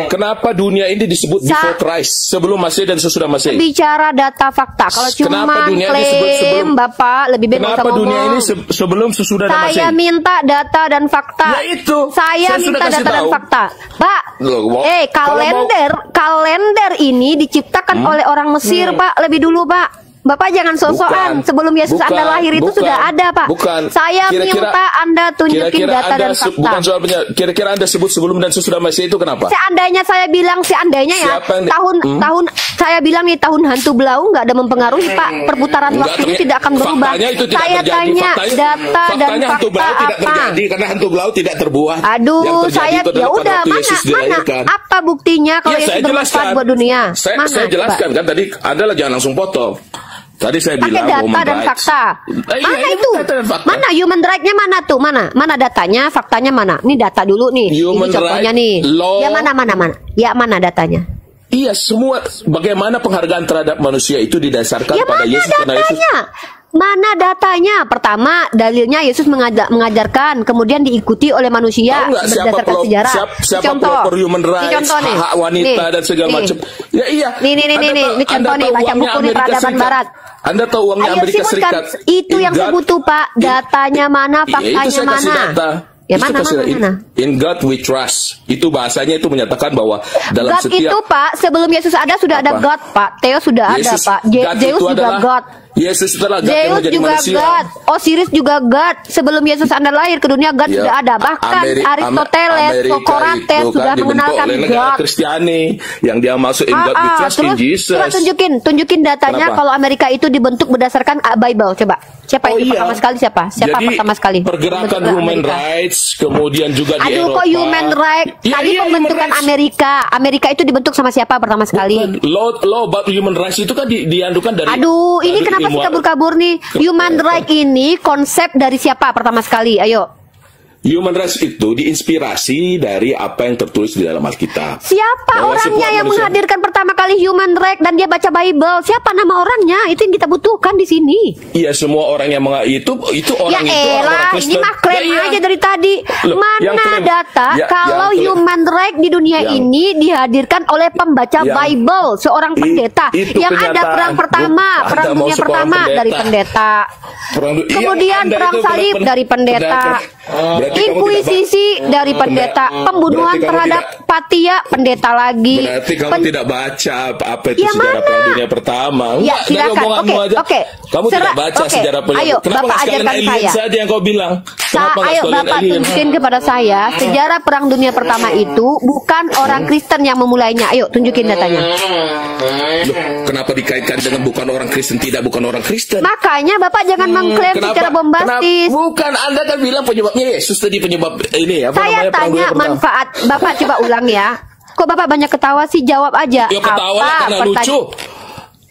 K: Kenapa dunia ini disebut before Christ, sebelum Masehi dan sesudah Masehi?
E: Bicara data fakta. Kalau
K: Kenapa
E: cuma
K: dunia ini
E: klaim, Bapak, lebih baik nggak usah
K: Kenapa dunia
E: ngomong.
K: ini sebelum sesudah dan
E: Saya
K: Masehi?
E: minta data dan fakta.
K: Ya itu.
E: Saya
K: Saya sudah
E: minta
K: kasih
E: data dan
K: tahu.
E: fakta. Pak,
K: Loh, kalau
E: kalender ini diciptakan oleh orang Mesir, Pak, lebih dulu, Pak. Bapak jangan sosokan.
K: Bukan.
E: Sebelum Yesus
K: Bukan.
E: Anda lahir itu
K: Bukan.
E: sudah ada, Pak.
K: Bukan.
E: Saya
K: Kira-kira-
E: minta Anda tunjukin data
K: Anda
E: dan fakta.
K: bukan soal kira-kira Anda sebut sebelum dan sesudah Masehi itu kenapa?
E: Seandainya saya bilang, seandainya ya,
K: Siapa yang-
E: tahun saya bilang nih tahun hantu belau nggak ada mempengaruhi, Pak. Perputaran
K: Enggak,
E: waktu ini tidak akan berubah.
K: faktanya itu tidak
E: Saya
K: terjadi.
E: tanya data dan
K: faktanya hantu
E: fakta
K: belau tidak
E: apa?
K: terjadi karena hantu belau tidak terbuat.
E: Aduh,
K: Yang terjadi
E: saya
K: itu adalah
E: ya
K: pada
E: udah
K: waktu
E: mana
K: Yesus dilahirkan.
E: apa buktinya kalau
K: Ya,
E: Yesus
K: saya
E: bermanfaat
K: jelaskan.
E: buat dunia?
K: Saya
E: Mana?
K: jelaskan
E: coba?
K: kan tadi adalah jangan langsung potong. Tadi saya
E: Pakai
K: bilang
E: data
K: woman
E: dan
K: rights.
E: fakta.
K: Iya,
E: Mana
K: ini
E: itu?
K: data dan fakta.
E: Mana human right-nya mana tuh? Mana datanya? Faktanya mana? Ini data dulu nih.
K: Human
E: Ini contohnya
K: right,
E: nih.
K: law.
E: Ya mana? Ya mana datanya?
K: Iya, semua bagaimana penghargaan terhadap manusia itu didasarkan
E: Ya
K: pada
E: mana
K: Yesus karena Yesus.
E: datanya? Mana datanya? Pertama, dalilnya Yesus mengajarkan, kemudian diikuti oleh manusia
K: Tahu nggak siapa
E: berdasarkan sejarah.
K: siapa
E: Contoh.
K: pelopor human
E: Ini
K: rights,
E: contoh nih.
K: hak wanita
E: Nih,
K: dan segala
E: nih.
K: macam. Ya iya.
E: Nih, ini contoh nih, baca buku nih Peradaban Barat.
K: Anda tahu uangnya
E: Ayo
K: Amerika
E: sebutkan,
K: Serikat.
E: itu yang saya butuh, Pak. Datanya mana,
K: Ya, itu
E: faktanya
K: saya kasih
E: mana?
K: data.
E: Ya
K: Itu
E: mana?
K: In God we trust. Itu bahasanya itu menyatakan bahwa dalam
E: God
K: setiap
E: itu, Pak, sebelum Yesus ada sudah ada
K: Apa?
E: God, Pak. Theo sudah ada,
K: Yesus,
E: Pak.
K: God
E: Zeus
K: itu
E: juga
K: adalah-
E: God.
K: Yesus itulah God yang
E: Zeus
K: menjadi
E: juga
K: manusia.
E: God, Osiris juga God. Sebelum Yesus Anda lahir ke dunia, God
K: Ya,
E: sudah ada. Bahkan Aristoteles, Socrates
K: itu
E: sudah
K: kan dibentuk
E: mengenalkan
K: oleh negara
E: God.
K: Kristiani yang dia masuk in God we trust in
E: Terus
K: Jesus.
E: coba tunjukin datanya
K: Kenapa?
E: kalau Amerika itu dibentuk berdasarkan Bible. Coba. Siapa
K: Oh
E: itu
K: iya.
E: pertama sekali siapa? Siapa
K: Jadi,
E: pertama sekali?
K: pergerakan
E: Bentuk
K: human
E: Amerika.
K: rights, kemudian juga di
E: Aduh,
K: Eropa.
E: kok human right?
K: Ya,
E: Tadi
K: iya,
E: pembentukan
K: human rights.
E: Amerika. Amerika itu dibentuk sama siapa pertama sekali?
K: Law about human rights itu kan diandukan dari.
E: Aduh, ini
K: dari
E: kenapa sih
K: ilmuwan.
E: kabur-kabur nih? Human right ini konsep dari siapa pertama sekali? Ayo.
K: Human rights itu diinspirasi dari apa yang tertulis di dalam Alkitab.
E: Siapa
K: Bahwa
E: orangnya
K: setiap
E: yang
K: manusia-
E: menghadirkan pertama kali human right dan dia baca Bible? Siapa nama orangnya? Itu yang kita butuhkan di sini.
K: Iya, semua orang yang itu
E: Ya
K: orang itu orang
E: elah,
K: Kristen.
E: ini mah klaim
K: Ya, iya.
E: aja dari tadi.
K: Loh, yang
E: Mana
K: klaim.
E: data
K: Ya,
E: kalau
K: yang klaim.
E: human right di dunia
K: Yang-
E: ini dihadirkan oleh pembaca
K: Yang-
E: Bible, seorang pendeta.
K: itu
E: Yang ada
K: kenyataan.
E: perang pertama,
K: Anda
E: perang
K: mau
E: dunia
K: seorang
E: pertama
K: pendeta.
E: dari pendeta.
K: Iya,
E: Kemudian
K: Anda
E: perang
K: itu
E: salib dari pendeta.
K: Berarti
E: Inkuisisi dari pendeta, pembunuhan
K: berarti kamu
E: terhadap Patia, pendeta lagi.
K: Berarti kamu tidak baca apa itu
E: Ya,
K: sejarah
E: mana?
K: Perang Dunia Pertama.
E: Ya,
K: Enggak, dari
E: silakan.
K: omonganmu
E: Oke,
K: aja.
E: oke.
K: Kamu tidak baca
E: Oke.
K: sejarah Perang.
E: Ayo,
K: Kenapa
E: Bapak
K: nggak sekalian
E: ajarkan
K: alien
E: saya.
K: saja yang kau bilang? Kenapa nggak
E: Ayo
K: sekalian
E: Bapak
K: alien?
E: tunjukin kepada saya sejarah Perang Dunia Pertama itu bukan orang Kristen yang memulainya. Ayo tunjukin datanya.
K: Loh, kenapa dikaitkan dengan bukan orang Kristen, tidak bukan orang Kristen?
E: Makanya Bapak jangan mengklaim secara bombastis.
K: Bukan, Anda kan bilang penyebabnya Yesus tadi, penyebab ini apa
E: Saya
K: namanya, Perang
E: tanya
K: Dunia Pertama.
E: manfaat. Bapak coba ulang ya. Kok Bapak banyak ketawa sih? Jawab aja.
K: Ya ketawa lah karena lucu.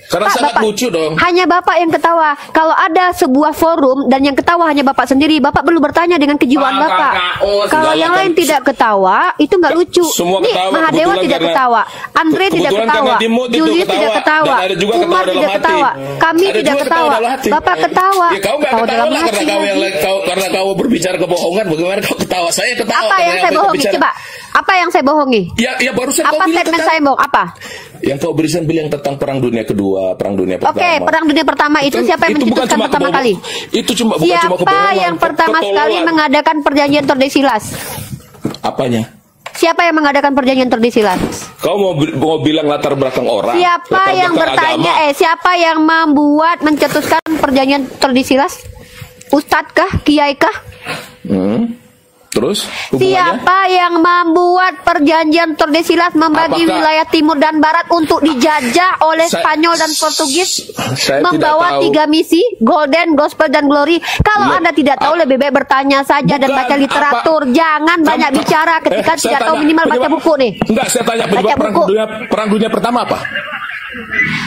K: Karena
E: Pak,
K: sangat
E: Bapak,
K: lucu dong.
E: hanya Bapak yang ketawa. Kalau ada sebuah forum dan yang ketawa hanya Bapak sendiri, Bapak perlu bertanya dengan kejiwaan Bapak. Kalau yang lain tidak ketawa, itu nggak lucu.
K: Semua
E: Nih,
K: ketawa,
E: Mahadewa
K: kebetulan
E: tidak
K: karena-
E: ketawa, Andre tidak
K: kebetulan
E: ketawa,
K: karena di mood itu
E: Julius
K: ketawa,
E: tidak ketawa,
K: dan ada juga
E: Umar
K: ketawa dalam
E: tidak
K: hati.
E: ketawa, kami
K: Ada
E: tidak
K: juga ketawa
E: ketawa.
K: dalam hati.
E: Bapak ketawa.
K: Ya kau nggak
E: Ketawa
K: ketawa
E: dalam
K: lah karena
E: hati
K: kau yang
E: lagi.
K: karena kau berbicara kebohongan. Bagaimana kau ketawa? Saya ketawa.
E: Apa
K: karena
E: yang saya
K: kau
E: bohongi?
K: berbicara-
E: Coba. Apa yang saya bohongi?
K: Ya barusan kau
E: Apa
K: bilang
E: statement
K: tentang-
E: saya bohong? Apa?
K: Yang kau barusan bilang tentang Perang Dunia Kedua, Perang Dunia Pertama.
E: Oke, Perang Dunia Pertama itu siapa yang
K: itu bukan
E: mencetuskan
K: cuma
E: pertama
K: kebohongan.
E: kali?
K: Itu cuma bukan cuma
E: Siapa
K: kebohongan.
E: yang pertama sekali
K: ketololan.
E: mengadakan perjanjian Tordesillas?
K: Apanya?
E: Siapa yang mengadakan perjanjian Tordesillas?
K: Kau mau bilang latar belakang orang?
E: Siapa
K: latar
E: yang
K: belakang
E: bertanya?
K: agama?
E: Siapa yang membuat mencetuskan perjanjian Tordesillas? Ustadz kah? Kiai kah?
K: Terus hubungannya?
E: Siapa yang membuat perjanjian Tordesillas membagi
K: Apakah-
E: wilayah timur dan barat untuk dijajah oleh
K: Saya-
E: Spanyol dan Portugis?
K: Saya
E: Membawa
K: tidak tahu.
E: 3 misi, Golden, Gospel, dan Glory. Kalau
K: Loh,
E: Anda tidak tahu, lebih baik bertanya saja dan
K: Bukan,
E: baca literatur. Jangan banyak bicara ketika
K: saya
E: tidak tahu,
K: tanya,
E: minimal baca
K: penyebab-
E: buku nih.
K: Enggak, saya tanya penyebab
E: Baca buku.
K: Perang Dunia Pertama apa?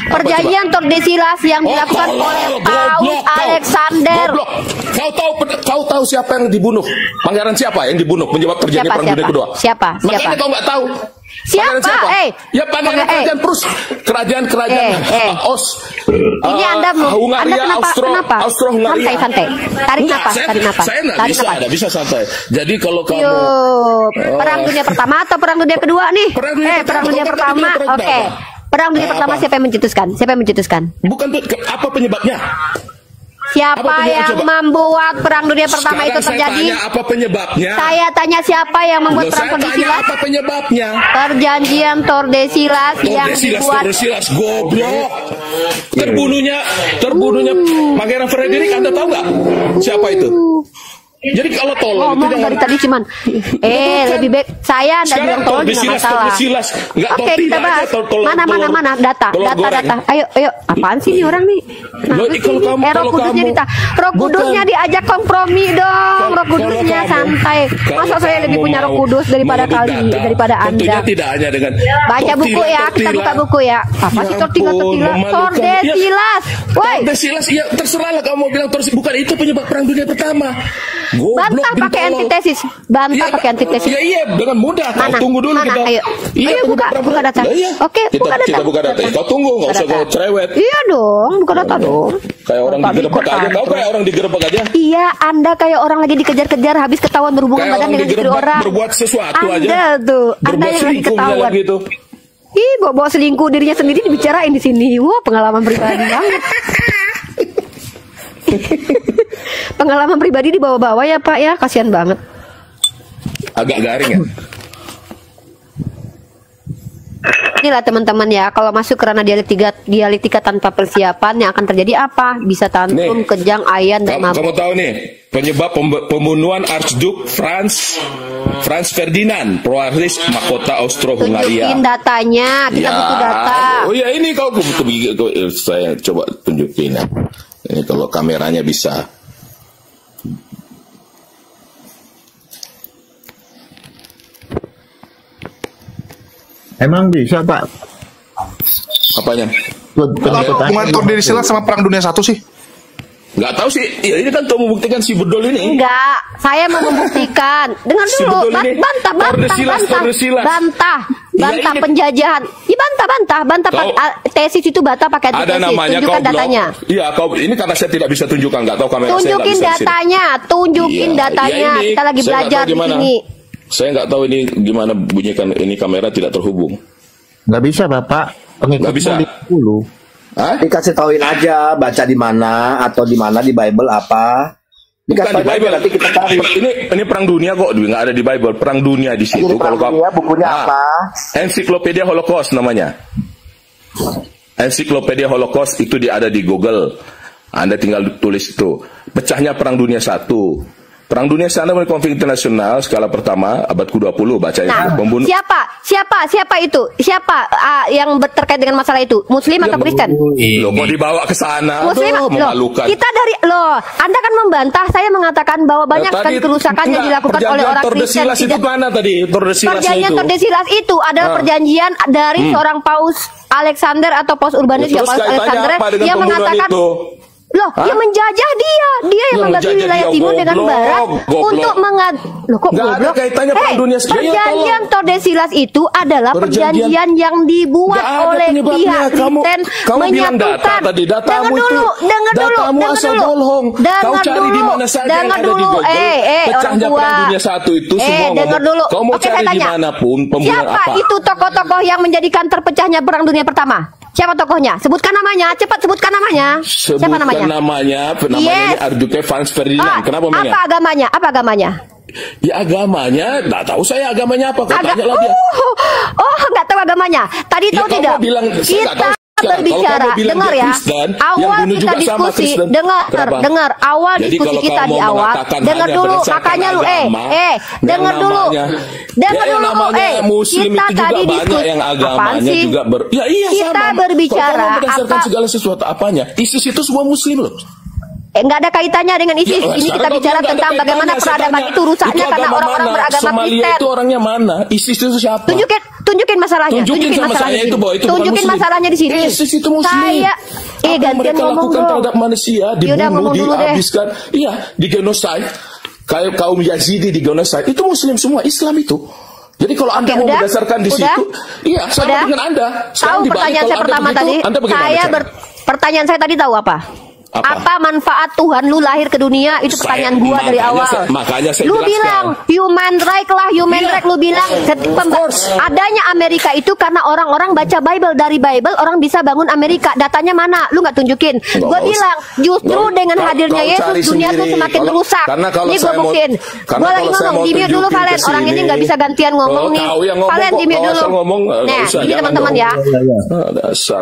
E: Perjanjian Tordesillas yang dilakukan oleh Paus Alexander.
K: Goblok. Kau tahu siapa yang dibunuh? Pangeran siapa yang dibunuh penyebab terjadi Perang Dunia Kedua?
E: Siapa?
K: Makanya kau nggak tahu.
E: Siapa?
K: Pangeran Ya pangeran kerajaan Prus, kerajaan
E: Ini Anda
K: Hungaria,
E: kenapa?
K: Austro-Hungaria.
E: Santai. Tarik napas, tarik napas.
K: Saya nggak
E: Tarik
K: bisa,
E: napas.
K: nggak bisa santai. Jadi kalau kamu
E: Yo, Perang Dunia Pertama atau Perang Dunia Kedua nih?
K: Perang Dunia
E: Perang
K: Pertama.
E: Dunia
K: Perang
E: Pertama.
K: Dunia Pertama.
E: Oke. Perang Dunia Pertama
K: Apa?
E: siapa yang mencetuskan? Siapa yang mencetuskan?
K: bukan tuh apa penyebabnya?
E: Siapa
K: Apa penyebab,
E: yang
K: coba?
E: membuat Perang Dunia Pertama
K: Sekarang
E: itu
K: saya
E: terjadi?
K: tanya apa penyebabnya?
E: Saya tanya siapa yang membuat
K: Loh,
E: Perang
K: saya tanya
E: Tordesillas?
K: apa penyebabnya?
E: Perjanjian Tordesillas yang dibuat.
K: Tordesillas, goblok. Terbunuhnya Pangeran Frederick, Anda tahu nggak siapa itu? Jadi kalau tolol itu
E: Ngomong
K: jangan.
E: dari tadi cuman lebih baik saya anda bilang tolong juga masalah. Oke, kita bahas. Mana data. Ayo, apaan sih nih orang nih?
K: Loh, kalau kamu-
E: Roh
K: kalau
E: Kudusnya
K: kamu-
E: Roh Kudusnya diajak kompromi dong. Roh Kudusnya santai. Masa saya lebih punya Roh Kudus daripada
K: Tentunya
E: Anda?
K: tidak hanya dengan
E: Baca buku ya, kita buka buku ya. Apa sih tortilla? Tordesillas. Woi.
K: Tordesillas, ya terserah lah kamu mau bilang Tordesillas. Bukan itu penyebab Perang Dunia Pertama. Goblok,
E: Bantah pakai
K: bintolol.
E: antitesis. Bantah pakai antitesis.
K: Iya, dengan mudah. Kau
E: Mana?
K: tunggu dulu
E: Mana?
K: kita.
E: Ayo.
K: Iya,
E: Ayo,
K: penyebab
E: buka
K: Perang
E: data.
K: Dunia. Iya.
E: Oke, buka data.
K: Kita buka data. Kau tunggu, nggak usah kau cerewet.
E: Iya dong, buka data dong.
K: Kayak orang
E: Tadi
K: digerebek
E: kok
K: aja. Kau
E: tantrum.
K: kayak orang digerebek aja.
E: Iya, Anda kayak orang lagi dikejar-kejar habis ketahuan berhubungan
K: Kayak
E: badan
K: orang
E: dengan istri
K: digerebek,
E: orang.
K: berbuat sesuatu
E: Anda
K: aja.
E: tuh, Anda
K: Berbuat
E: yang lagi
K: selingkuhnya
E: ketahuan.
K: lagi itu.
E: Ih, bawa selingkuh dirinya sendiri dibicarain di sini. Wah, pengalaman pribadi banget. Pengalaman pribadi dibawa-bawa ya Pak ya, kasihan banget.
K: Agak garing ya.
E: Inilah teman-teman ya, kalau masuk karena dialektika tanpa persiapan yang akan terjadi apa? Bisa tantrum, kejang, ayan, dan mabuk.
K: Kamu tahu nih penyebab pembunuhan Archduke Franz Ferdinand, pewaris mahkota Austro-Hungaria.
E: Tunjukin datanya, kita butuh data.
K: Oh ya ini kau saya coba tunjukin. Ini kalau kameranya bisa.
B: Emang bisa Pak?
K: Apanya?
G: Hubungan Tordesillas sama Perang Dunia I sih?
K: Nggak tahu sih. Ya, ini kan kau membuktikan si bedol ini.
E: Enggak, saya mau membuktikan. Dengar
K: Si
E: dulu,
K: bedol ini.
E: bantah
K: Ya, ini-
E: penjajahan. Bantah tesis itu pakai
K: Ada
E: tesis.
K: namanya
E: Tunjukkan
K: kau blok.
E: datanya.
K: Iya, kau ini karena saya tidak bisa tunjukkan, nggak tahu kamera saya nggak
E: Tunjukin
K: bisa di sini.
E: datanya, tunjukin
K: Iya,
E: datanya.
K: iya, ini
E: Kita lagi
K: saya nggak
E: belajar
K: tahu
E: di
K: gimana.
E: sini.
K: Saya nggak tahu ini gimana bunyikan, ini kamera tidak terhubung.
B: Nggak bisa Bapak.
K: Nggak bisa.
B: Dulu.
D: Dikasih tauin aja baca di mana atau di mana di Bible apa.
K: Bukan di Bible.
D: Nanti kita cari.
K: Ini perang dunia kok, nggak ada di Bible. Perang dunia di situ.
D: Kalau dunia, bukunya apa?
K: Ensiklopedia Holocaust namanya. Ensiklopedia Holocaust itu ada di Google. Anda tinggal tulis itu. Pecahnya Perang Dunia 1. Perang Dunia sana konflik internasional skala pertama abad ke-20 baca itu pembunuh.
E: Siapa itu? Siapa yang terkait dengan masalah itu? Muslim atau Kristen?
K: Loh, kok dibawa ke sana?
E: Muslim.
K: Memalukan.
E: Kita Anda kan membantah, saya mengatakan bahwa banyak sekali kerusakan yang dilakukan oleh orang Kristen.
K: Tordesillas itu mana tadi?
E: Perjanjian Tordesillas itu adalah perjanjian dari seorang Paus Alexander atau Paus Urbanus ya, Paus Alexander yang mengatakan yang menjajah dia yang membagi wilayah timur dengan barat untuk kok goblok? Perjanjian Tordesillas itu adalah perjanjian yang dibuat oleh pihak Kristen menyatukan. Dengar dulu. Orang tua. Dengar dulu. Oke, saya tanya. Siapa itu tokoh-tokoh yang menjadikan terpecahnya Perang Dunia Pertama? Siapa tokohnya? Sebutkan namanya. Cepat sebutkan namanya. Siapa namanya?
K: Namanya Arduke Franz Ferdinand. Kenapa namanya?
E: Apa agamanya?
K: Ya agamanya, nggak tahu saya agamanya apa. Kok tanya lah dia.
E: Nggak tahu agamanya. Tadi tahu tidak? Kita berbicara, dengar ya. Awal kita diskusi, dengar. Awal diskusi kita di awal. Dengar dulu, makanya lu dengar dulu.
K: Muslim
E: kita
K: itu
E: tadi
K: juga
E: diskusi
K: banyak yang agamanya juga
E: kita berbicara
K: berdasarkan segala sesuatu apanya. ISIS itu semua Muslim loh.
E: Enggak ada kaitannya dengan ISIS. Ini kita bicara tentang bagaimana peradaban itu rusaknya karena orang-orang beragama
K: Somalia
E: Kristen.
K: itu orangnya mana? ISIS itu siapa?
E: Tunjukin masalahnya. Tunjukin masalahnya di sini.
K: ISIS itu Muslim.
E: Gantian ngomong
K: lakukan terhadap manusia, dibunuh, dihabiskan. Iya, di genosid. Kayak kaum Yazidi di genosid. Itu Muslim semua, Islam itu. Jadi kalau Anda mau berdasarkan di situ, iya, sama dengan Anda.
E: Tahu pertanyaan saya pertama tadi? Pertanyaan saya tadi tahu apa? Apa manfaat Tuhan lu lahir ke dunia? Itu pertanyaan gua dari awal.
K: Makanya saya
E: lu bilang human right lu bilang adanya Amerika itu karena orang-orang baca Bible, dari Bible orang bisa bangun Amerika. Datanya mana? Lu nggak tunjukin. Gua bilang justru dengan hadirnya Yesus dunia tuh semakin rusak. Ini gua buktiin. Gua lagi ngomong di mute dulu Valen. Orang ini nggak bisa gantian ngomong nih. Valen di mute dulu. Nah, ini teman-teman ya.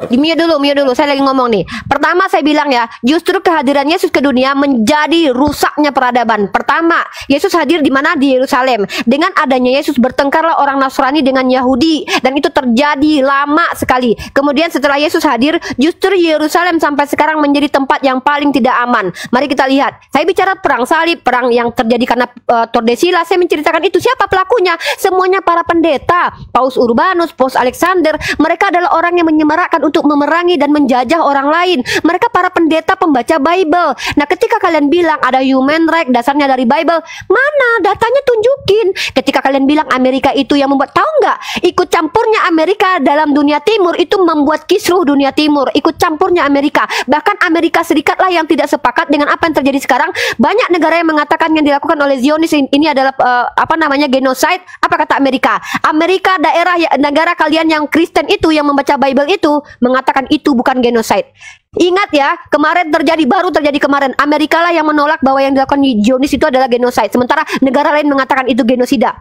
E: Di mute dulu. Saya lagi ngomong nih. Pertama saya bilang ya, justru kehadiran Yesus ke dunia menjadi rusaknya peradaban. Pertama, Yesus hadir di mana? Di Yerusalem. Dengan adanya Yesus bertengkarlah orang Nasrani dengan Yahudi, dan itu terjadi lama sekali. Kemudian setelah Yesus hadir, justru Yerusalem sampai sekarang menjadi tempat yang paling tidak aman. Mari kita lihat. Saya bicara perang salib, perang yang terjadi karena Tordesillas. Saya menceritakan itu. Siapa pelakunya? Semuanya para pendeta. Paus Urbanus, Paus Alexander. Mereka adalah orang yang menyemarakkan untuk memerangi dan menjajah orang lain. Mereka para pendeta pembaca Bible. Nah, ketika kalian bilang ada human right dasarnya dari Bible, mana datanya? Tunjukin. Ketika kalian bilang Amerika itu yang membuat, tahu nggak? Ikut campurnya Amerika dalam dunia timur itu membuat kisruh dunia timur. Ikut campurnya Amerika. Bahkan Amerika Serikat lah yang tidak sepakat dengan apa yang terjadi sekarang. Banyak negara yang mengatakan yang dilakukan oleh Zionis ini adalah genocide. Apa kata Amerika? Amerika negara kalian yang Kristen itu yang membaca Bible itu mengatakan itu bukan genocide. Ingat ya, baru terjadi kemarin. Amerika lah yang menolak bahwa yang dilakukan Zionis itu adalah genocide. Sementara negara lain mengatakan itu genosida.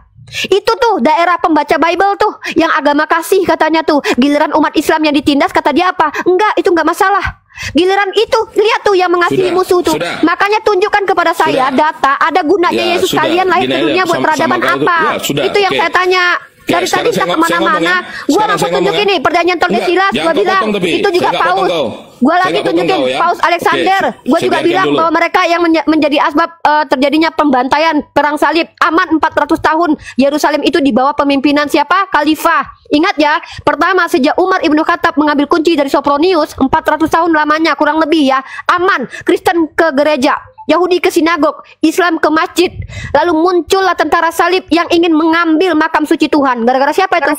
E: Itu tuh daerah pembaca Bible tuh, yang agama kasih katanya tuh. Giliran umat Islam yang ditindas, kata dia apa? Enggak, itu enggak masalah. Giliran itu, lihat tuh yang mengasihi musuh tuh. Makanya tunjukkan kepada saya data, ada gunanya Yesus kalian lahir ke dunia buat peradaban apa? Itu yang saya tanya. Dari tadi kita kemana-mana, gue langsung tunjukin nih perjanjian Tordesillas. Gue bilang itu juga Paus. Gue lagi tunjukin Paus Alexander. Gue juga bilang bahwa mereka yang menjadi asbab terjadinya pembantaian perang salib. Aman 400 tahun Yerusalem itu di bawah pemimpinan siapa? Khalifah. Ingat ya, pertama sejak Umar Ibnu Khattab mengambil kunci dari Sopronius, 400 tahun lamanya kurang lebih ya. Aman, Kristen ke gereja, Yahudi ke sinagog, Islam ke masjid. Lalu muncullah tentara salib yang ingin mengambil makam suci Tuhan. Gara-gara siapa itu?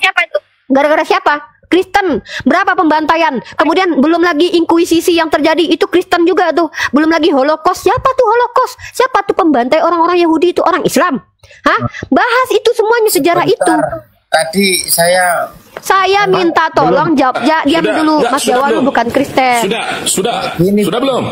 E: Gara-gara siapa? Kristen. Berapa pembantaian? Kemudian belum lagi inkuisisi yang terjadi, itu Kristen juga tuh. Belum lagi Holocaust. Siapa tuh Holocaust? Siapa tuh pembantai orang-orang Yahudi itu? Orang Islam. Hah? Bahas itu semuanya sejarah itu.
H: Tadi
E: saya minta tolong jawab. Diam dulu, Mas Jawa, lu bukan Kristen.
K: Sudah belum?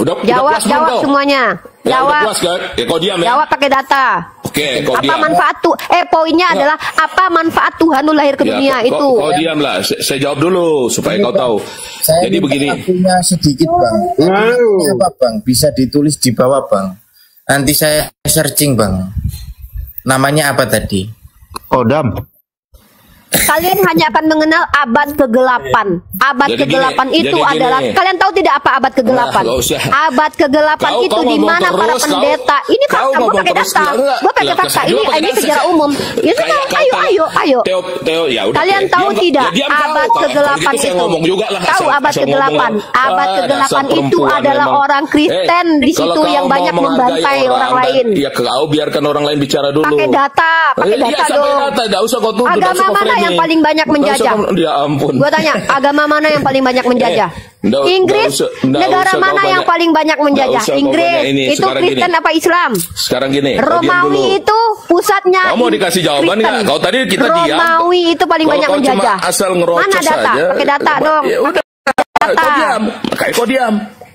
K: Udah
E: Jawab,
K: puas belum
E: jawab
K: kau?
E: semuanya.
K: Ya, udah
E: Jawab.
K: puas kan? Ya, kau diam ya.
E: Jawab pakai data.
K: Oke, kau
E: Apa
K: diam.
E: manfaat tuh? Poinnya adalah apa manfaat Tuhan lu lahir ke dunia
K: kau,
E: itu?
K: Kau diam lah. Saya jawab dulu supaya kau tahu. Jadi begini.
H: Punya sedikit bang. Ini apa bang? Bisa ditulis di bawah bang. Nanti saya searching bang. Namanya apa tadi?
B: Kodam.
E: Kalian hanya akan mengenal abad kegelapan. Abad
K: Jadi
E: kegelapan
K: gini,
E: itu
K: jadi gini.
E: adalah kalian tahu tidak apa abad kegelapan?
K: Nggak usah.
E: Abad kegelapan
K: Kau
E: itu di
K: ngomong
E: mana para
K: terus,
E: pendeta? Ini
K: kau
E: fakta, gue
K: ngomong
E: pakai
K: terus,
E: data.
K: enggak.
E: Gue pakai
K: Lah,
E: fakta.
K: juga pakai
E: Ini
K: data.
E: sejarah umum. Ya sudah, ayo.
K: Teo, ya udah.
E: Kalian
K: Teo.
E: tahu
K: Diam,
E: tidak
K: diam kau.
E: abad
K: Kalau
E: kegelapan
K: gitu saya
E: itu?
K: ngomong juga lah,
E: Tahu
K: asal-
E: abad
K: asal
E: kegelapan?
K: ngomong.
E: Abad
K: Ah,
E: kegelapan
K: dasar
E: itu
K: perempuan
E: adalah
K: memang.
E: orang Kristen di
K: Kalau
E: situ
K: kau
E: yang
K: mau
E: banyak
K: menghargai
E: membantai orang
K: dan-
E: lain.
K: Ya kau biarkan orang lain bicara dulu.
E: Pakai data
K: Iya, sampai
E: dong.
K: data, enggak usah kau tuduh.
E: Agama
K: nggak usah kau
E: mana yang
K: framing.
E: paling banyak
K: Nggak usah
E: menjajah?
K: kau- Ya ampun.
E: Gue tanya, agama mana yang paling banyak menjajah? Inggris, negara mana yang paling banyak menjajah? Inggris, itu Kristen apa Islam?
K: Sekarang gini, kau diam dulu.
E: Romawi itu pusatnya.
K: Kau mau dikasih jawaban
E: Kristen.
K: nggak? Kau tadi kita diam.
E: Romawi itu paling
K: Kalau
E: banyak
K: kau cuma
E: menjajah.
K: asal ngerocos
E: Mana data?
K: saja.
E: Pakai data dong.
K: Ya udah. Kau diam. Kayak kau diam.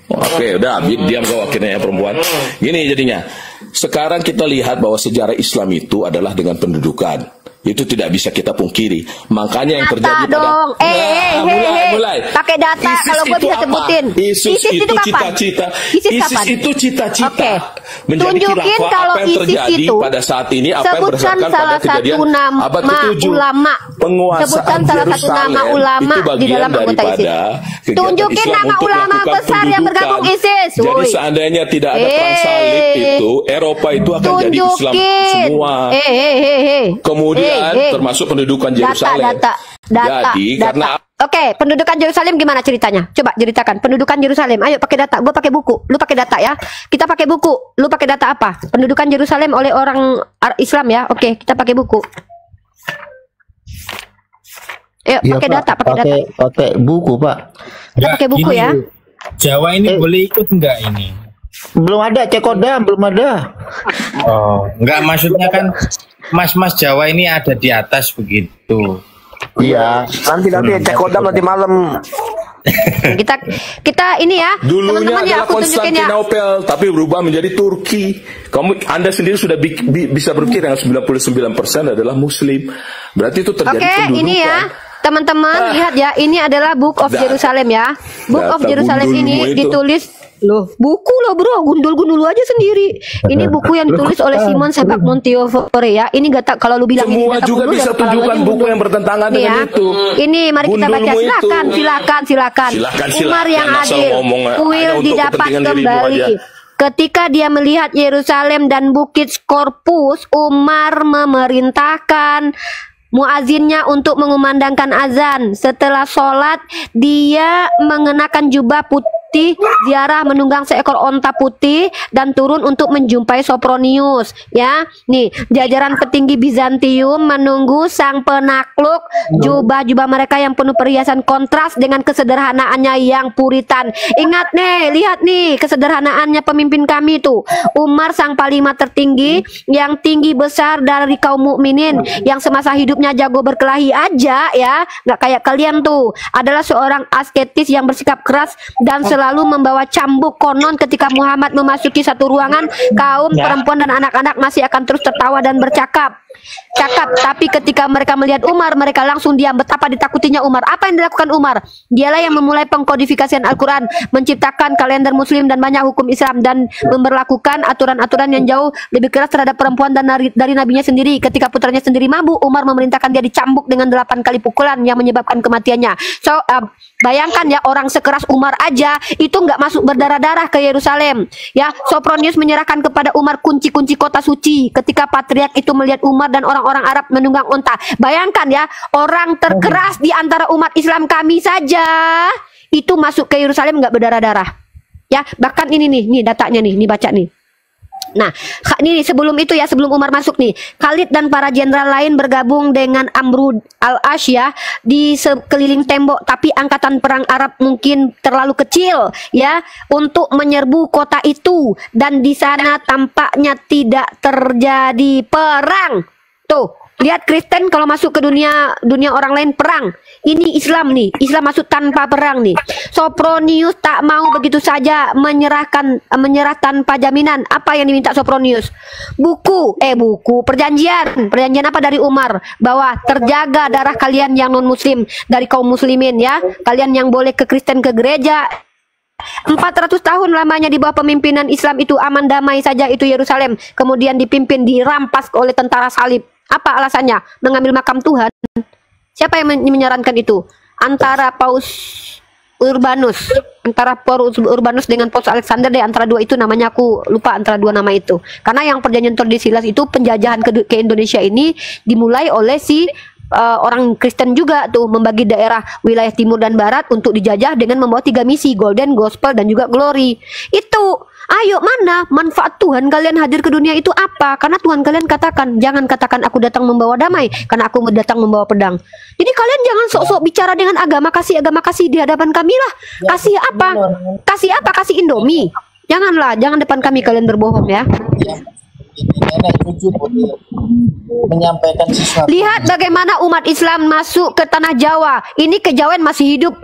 K: Oke, udah diam kau akhirnya ya perempuan. Gini jadinya. Sekarang kita lihat bahwa sejarah Islam itu adalah dengan pendudukan. Itu tidak bisa kita pungkiri. Makanya yang terjadi
E: dong.
K: mulai.
E: Pakai data.
K: ISIS
E: Kalau gue
K: itu
E: bisa
K: apa?
E: sebutin.
K: ISIS itu
E: kapan?
K: cita-cita.
E: ISIS
K: ISIS
E: kapan?
K: itu cita-cita.
E: Oke.
K: Menjadi
E: Tunjukin
K: khilafah.
E: kalau
K: Apa yang
E: ISIS
K: terjadi
E: itu,
K: pada saat ini, apa yang
E: sebutkan
K: berdasarkan pada
E: salah
K: kejadian
E: satu nama
K: abad ke-7.
E: ulama.
K: Penguasaan
E: Sebutkan salah satu
K: Yerusalem
E: nama ulama
K: itu
E: di
K: bagian
E: dalam anggota ISIS.
K: daripada kegiatan
E: Tunjukin
K: Islam
E: nama
K: untuk
E: ulama
K: melakukan
E: besar yang bergabung
K: pendudukan.
E: ISIS.
K: Jadi
E: Woi.
K: seandainya tidak ada perang salib itu, Eropa itu akan jadi Islam semua. Kemudian termasuk pendudukan Yerusalem.
E: Data.
K: Jadi karena
E: Oke, pendudukan Yerusalem gimana ceritanya? Coba ceritakan pendudukan Yerusalem. Ayo pakai data. Gue pakai buku. Lu pakai data ya. Kita pakai buku. Lu pakai data apa? Pendudukan Yerusalem oleh orang Islam ya. Oke, kita pakai buku. Ayo
B: Iya,
E: pakai
B: Pak.
E: data, pakai data.
B: Pakai buku, Pak.
E: Kita pakai buku ya.
L: Jawa ini boleh ikut enggak ini?
B: Belum ada cek kodam, belum ada.
H: Oh, enggak, maksudnya kan mas-mas Jawa ini ada di atas begitu.
B: Iya.
D: Nanti cek kodam nanti malam.
E: Kita ini ya.
K: dulunya
E: Teman-teman ya,
K: adalah
E: aku tunjukin ya.
K: Konstantinopel, tapi berubah menjadi Turki. Anda sendiri sudah bisa berpikir yang 99% adalah Muslim. Berarti itu terjadi
E: Oke,
K: pendudukan.
E: ini ya. Teman-teman lihat ya, ini adalah Book of Jerusalem ya. Book of Jerusalem ini ditulis loh, buku loh bro, gundul-gundul aja sendiri. Ini buku yang ditulis oleh Simon Sebag Montefiore ya. Ini gak kalau lu bilang
K: Semua
E: ini data
K: juga
E: gundul,
K: bisa
E: dan kalau
K: tunjukkan
E: aja
K: buku
E: gundul.
K: yang bertentangan
E: Nih
K: dengan
E: ya.
K: itu.
E: Ini mari kita baca.
K: Gundulmu itu.
E: Silakan. Umar yang
K: asal
E: adil.
K: ngomong hanya
E: Kuil
K: untuk
E: didapat
K: kepentingan dirimu
E: kembali.
K: aja.
E: Ketika dia melihat Yerusalem dan Bukit Skorpus, Umar memerintahkan muazinnya untuk mengumandangkan azan. Setelah sholat, dia mengenakan jubah putih, ziarah menunggang seekor onta putih dan turun untuk menjumpai Sopronius. Ya, nih jajaran petinggi Bizantium menunggu sang penakluk. Jubah-jubah mereka yang penuh perhiasan kontras dengan kesederhanaannya yang puritan. Ingat nih, lihat nih kesederhanaannya pemimpin kami tuh. Umar sang panglima tertinggi yang tinggi besar dari kaum mukminin yang semasa hidupnya jago berkelahi aja ya, nggak kayak kalian tuh. Adalah seorang asketis yang bersikap keras dan selalu membawa cambuk. Konon ketika Muhammad memasuki satu ruangan, kaum perempuan dan anak-anak masih akan terus tertawa dan bercakap. Tapi ketika mereka melihat Umar, mereka langsung diam. Betapa ditakutinya Umar. Apa yang dilakukan Umar? Dialah yang memulai pengkodifikasian Al-Quran, menciptakan kalender Muslim dan banyak hukum Islam, dan memberlakukan aturan-aturan yang jauh lebih keras terhadap perempuan dan dari nabinya sendiri. Ketika putranya sendiri mabuk, Umar memerintahkan dia dicambuk dengan 8 kali pukulan yang menyebabkan kematiannya. So, bayangkan ya, orang sekeras Umar aja itu nggak masuk berdarah-darah ke Yerusalem. Ya, Sopronius menyerahkan kepada Umar kunci-kunci kota suci. Ketika patriark itu melihat Umar dan orang-orang Arab menunggang unta, bayangkan ya, orang terkeras di antara umat Islam kami saja itu masuk ke Yerusalem nggak berdarah-darah. Ya, bahkan ini nih datanya nih baca nih. Nah, ini sebelum itu ya, sebelum Umar masuk nih, Khalid dan para jenderal lain bergabung dengan Amru al-Ash ya di sekeliling tembok, tapi angkatan perang Arab mungkin terlalu kecil ya untuk menyerbu kota itu, dan di sana tampaknya tidak terjadi perang. Tuh Lihat Kristen kalau masuk ke dunia orang lain perang. Ini Islam nih, Islam masuk tanpa perang nih. Sopronius tak mau begitu saja menyerah tanpa jaminan. Apa yang diminta Sopronius? Buku perjanjian apa dari Umar, bahwa terjaga darah kalian yang non muslim dari kaum muslimin ya. Kalian yang boleh ke Kristen ke gereja. 400 tahun lamanya di bawah pemimpinan Islam itu aman damai saja itu Yerusalem. Kemudian dipimpin dirampas oleh tentara salib. Apa alasannya? Mengambil makam Tuhan. Siapa yang menyarankan itu? Antara Paus Urbanus dengan Paus Alexander deh, antara dua itu namanya, aku lupa antara dua nama itu. Karena yang perjanjian Tordesillas itu penjajahan ke Indonesia ini dimulai oleh si orang Kristen juga tuh, membagi daerah wilayah timur dan barat untuk dijajah dengan membawa 3 misi, Golden, Gospel, dan juga Glory. Itu, ayo mana manfaat Tuhan kalian hadir ke dunia itu apa? Karena Tuhan kalian katakan, jangan katakan aku datang membawa damai, karena aku datang membawa pedang. Jadi kalian jangan sok-sok bicara dengan agama kasih di hadapan kami lah. Kasih apa? Kasih apa? Kasih Indomie. Janganlah, jangan depan kami kalian berbohong ya. Menyampaikan sesuatu. Lihat bagaimana umat Islam masuk ke tanah Jawa. Ini kejawen masih hidup.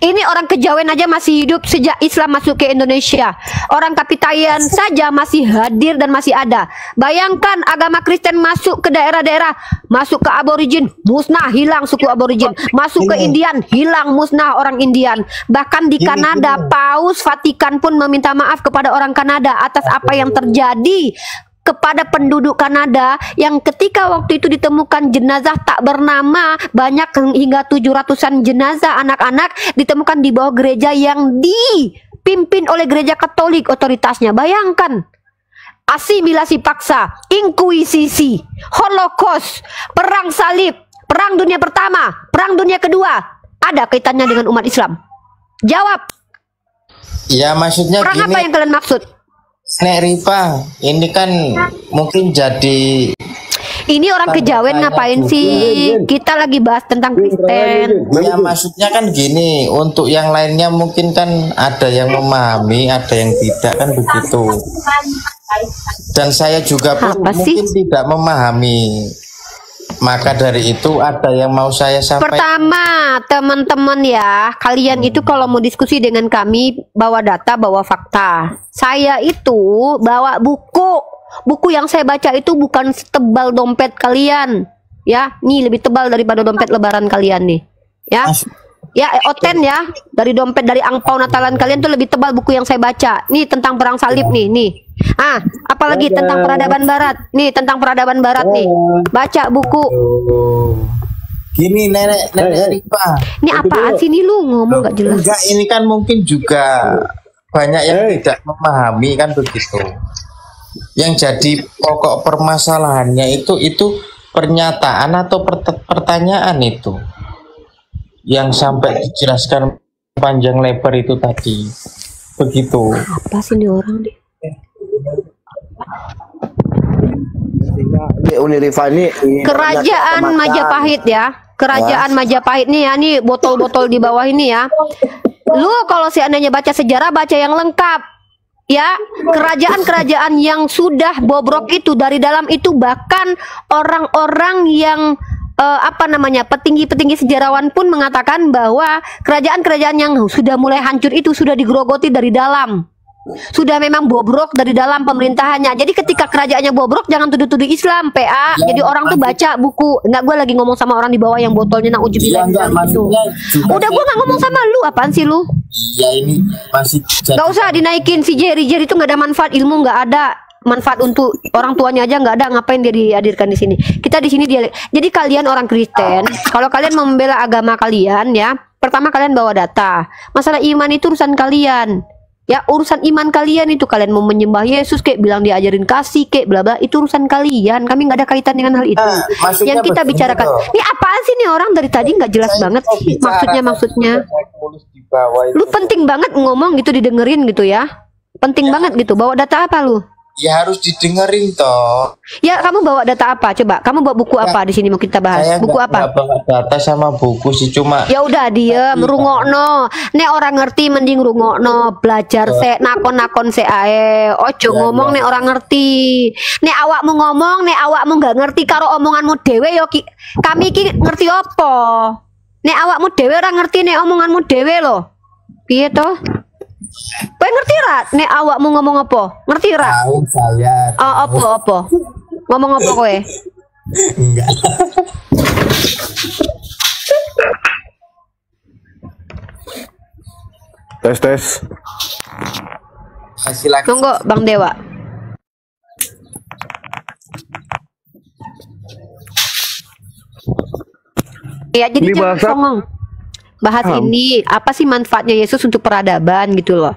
E: Ini orang kejawen aja masih hidup sejak Islam masuk ke Indonesia. Orang Kapitayan saja masih hadir dan masih ada. Bayangkan agama Kristen masuk ke daerah-daerah, masuk ke aborigin, musnah, hilang suku aborigin. Masuk ke Indian, hilang, musnah orang Indian. Bahkan di Kanada, Paus Vatikan pun meminta maaf kepada orang Kanada atas apa yang terjadi kepada penduduk Kanada yang ketika waktu itu ditemukan jenazah tak bernama, banyak hingga 700-an jenazah anak-anak ditemukan di bawah gereja yang dipimpin oleh gereja Katolik otoritasnya. Bayangkan, asimilasi paksa, inkuisisi, Holocaust, perang salib, perang dunia pertama, perang dunia kedua, ada kaitannya dengan umat Islam? Jawab.
H: Ya maksudnya
E: perang
H: gini,
E: apa yang kalian maksud?
H: Nek Rifa, ini kan mungkin jadi...
E: Ini orang kejawen ngapain sih? Kita lagi bahas tentang Kristen.
H: Ya maksudnya kan gini, untuk yang lainnya mungkin kan ada yang memahami, ada yang tidak, kan begitu. Dan saya juga pun mungkin tidak memahami. Maka dari itu ada yang mau saya sampaikan.
E: Pertama, teman-teman ya, kalian itu kalau mau diskusi dengan kami, bawa data, bawa fakta. Saya itu bawa buku yang saya baca itu bukan setebal dompet kalian, ya. Nih lebih tebal daripada dompet lebaran kalian nih, ya. Ya, oten ya, dari dompet, dari angpau Natalan kalian tuh lebih tebal buku yang saya baca. Nih tentang perang salib nih. Apalagi tentang peradaban barat. Nih tentang peradaban barat nih. Baca buku.
H: Gini nenek Rifa.
E: Ini apaan sih ini lu ngomong gak jelas?
H: Enggak, ini kan mungkin juga banyak yang tidak memahami kan begitu. Yang jadi pokok permasalahannya itu pernyataan atau pertanyaan itu yang sampai dijelaskan panjang lebar itu tadi begitu.
E: Apa sih ini orang deh? Kerajaan Majapahit ya, kerajaan Majapahit nih ya, nih botol-botol di bawah ini ya. Lu kalau seandainya baca sejarah, baca yang lengkap ya. Kerajaan-kerajaan yang sudah bobrok itu, dari dalam itu bahkan orang-orang yang petinggi-petinggi sejarawan pun mengatakan bahwa kerajaan-kerajaan yang sudah mulai hancur itu sudah digerogoti dari dalam, sudah memang bobrok dari dalam pemerintahannya. Jadi ketika kerajaannya bobrok, jangan tuduh-tuduh Islam, PA. Jadi orang tuh baca buku. Enggak, gue lagi ngomong sama orang di bawah yang botolnya na'udzubillah gitu. Udah, gue nggak ngomong sama lu, apaan sih lu?
H: Ya ini masih
E: nggak usah dinaikin si Jerry itu nggak ada manfaat, ilmu nggak ada. Manfaat untuk orang tuanya aja nggak ada, ngapain dia dihadirkan di sini? Kita di sini dia. Jadi kalian orang Kristen, kalau kalian membela agama kalian ya, pertama kalian bawa data. Masalah iman itu urusan kalian. Ya, urusan iman kalian itu, kalian mau menyembah Yesus kayak bilang diajarin kasih kayak bla bla, itu urusan kalian. Kami nggak ada kaitan dengan hal itu. Yang kita bicarakan, ini apaan sih nih orang dari tadi nggak jelas banget sih maksudnya. Lu penting banget ngomong gitu, didengerin gitu ya. Penting banget gitu. Bawa data apa lu?
H: Ya harus didengerin toh.
E: Ya, kamu bawa data apa? Coba, kamu bawa buku apa di sini mau kita bahas?
H: Saya
E: Buku apa?
H: nggak bawa data sama buku sih, cuma
E: Ya udah diem, rungokno. Nek orang ngerti mending rungokno, belajar se nakon-nakon se ae. Ojo ngomong nek orang ngerti. Nek awakmu ngomong, nek awakmu nggak ngerti karo omonganmu dhewe yo kami iki ngerti apa? Nek awakmu dhewe ora ngerti nek omonganmu dhewe lho. Piye toh? Kowe ngerti ra nek awakmu ngomong apa? Ngerti ra?
H: tahu saya.
E: Apa? Ngomong apa kowe?
H: Enggak.
I: Tes.
H: Kasih lagi.
E: Monggo Bang Dewa. Ya jadi
I: Ini
E: jangan
I: bahasa-
E: songong. Bahas ini apa sih manfaatnya Yesus untuk peradaban gitu loh.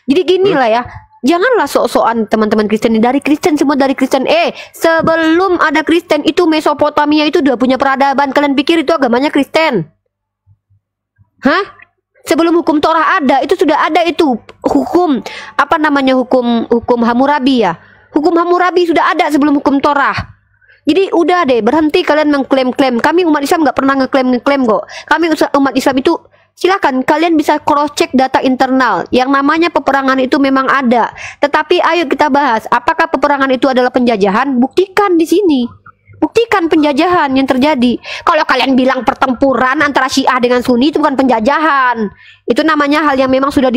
E: Jadi gini lah ya. Janganlah sok-sokan teman-teman Kristen dari Kristen semua dari Kristen. Sebelum ada Kristen itu Mesopotamia itu udah punya peradaban. Kalian pikir itu agamanya Kristen? Hah? Sebelum hukum Torah ada, itu sudah ada itu hukum apa namanya hukum Hammurabi ya. Hukum Hammurabi sudah ada sebelum hukum Torah. Jadi udah deh, berhenti kalian mengklaim-klaim. Kami umat Islam nggak pernah ngeklaim kok. Kami umat Islam itu silakan kalian bisa cross check data internal. Yang namanya peperangan itu memang ada. Tetapi ayo kita bahas, apakah peperangan itu adalah penjajahan? Buktikan di sini. Buktikan penjajahan yang terjadi. Kalau kalian bilang pertempuran antara Syiah dengan Sunni itu bukan penjajahan. Itu namanya hal yang memang sudah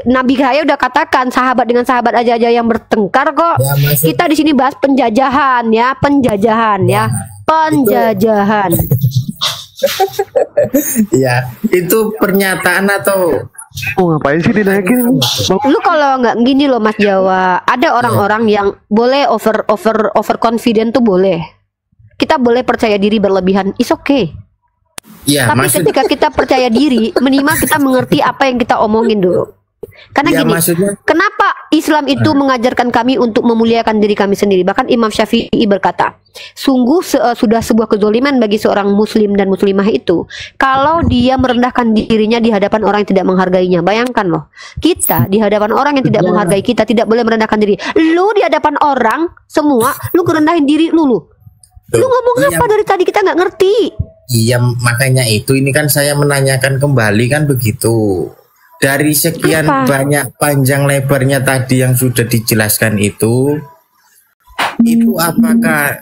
E: Nabi Gaya udah katakan sahabat dengan sahabat aja yang bertengkar kok.
H: Ya,
E: Kita di sini bahas penjajahan ya, penjajahan.
H: Ya, itu pernyataan atau
I: ngapain sih dinaikin?
E: Lu kalau nggak gini loh Mas Jawa, ada orang-orang yang boleh over confident tuh boleh. Kita boleh percaya diri berlebihan, is okay.
H: ya,
E: Tapi ketika kita percaya diri, minimal kita mengerti apa yang kita omongin dulu. Karena
H: Ya,
E: gini,
H: maksudnya-
E: kenapa Islam itu mengajarkan kami untuk memuliakan diri kami sendiri? Bahkan Imam Syafi'i berkata, sungguh sudah sebuah kezoliman bagi seorang muslim dan muslimah itu kalau dia merendahkan dirinya di hadapan orang yang tidak menghargainya. Bayangkan loh, kita di hadapan orang yang tidak menghargai kita tidak boleh merendahkan diri. Lu di hadapan orang semua, lu kerendahin diri lu. Lu ngomong apa dari tadi kita nggak ngerti?
H: Iya, makanya itu ini kan saya menanyakan kembali kan begitu. Dari sekian banyak panjang lebarnya tadi yang sudah dijelaskan itu apakah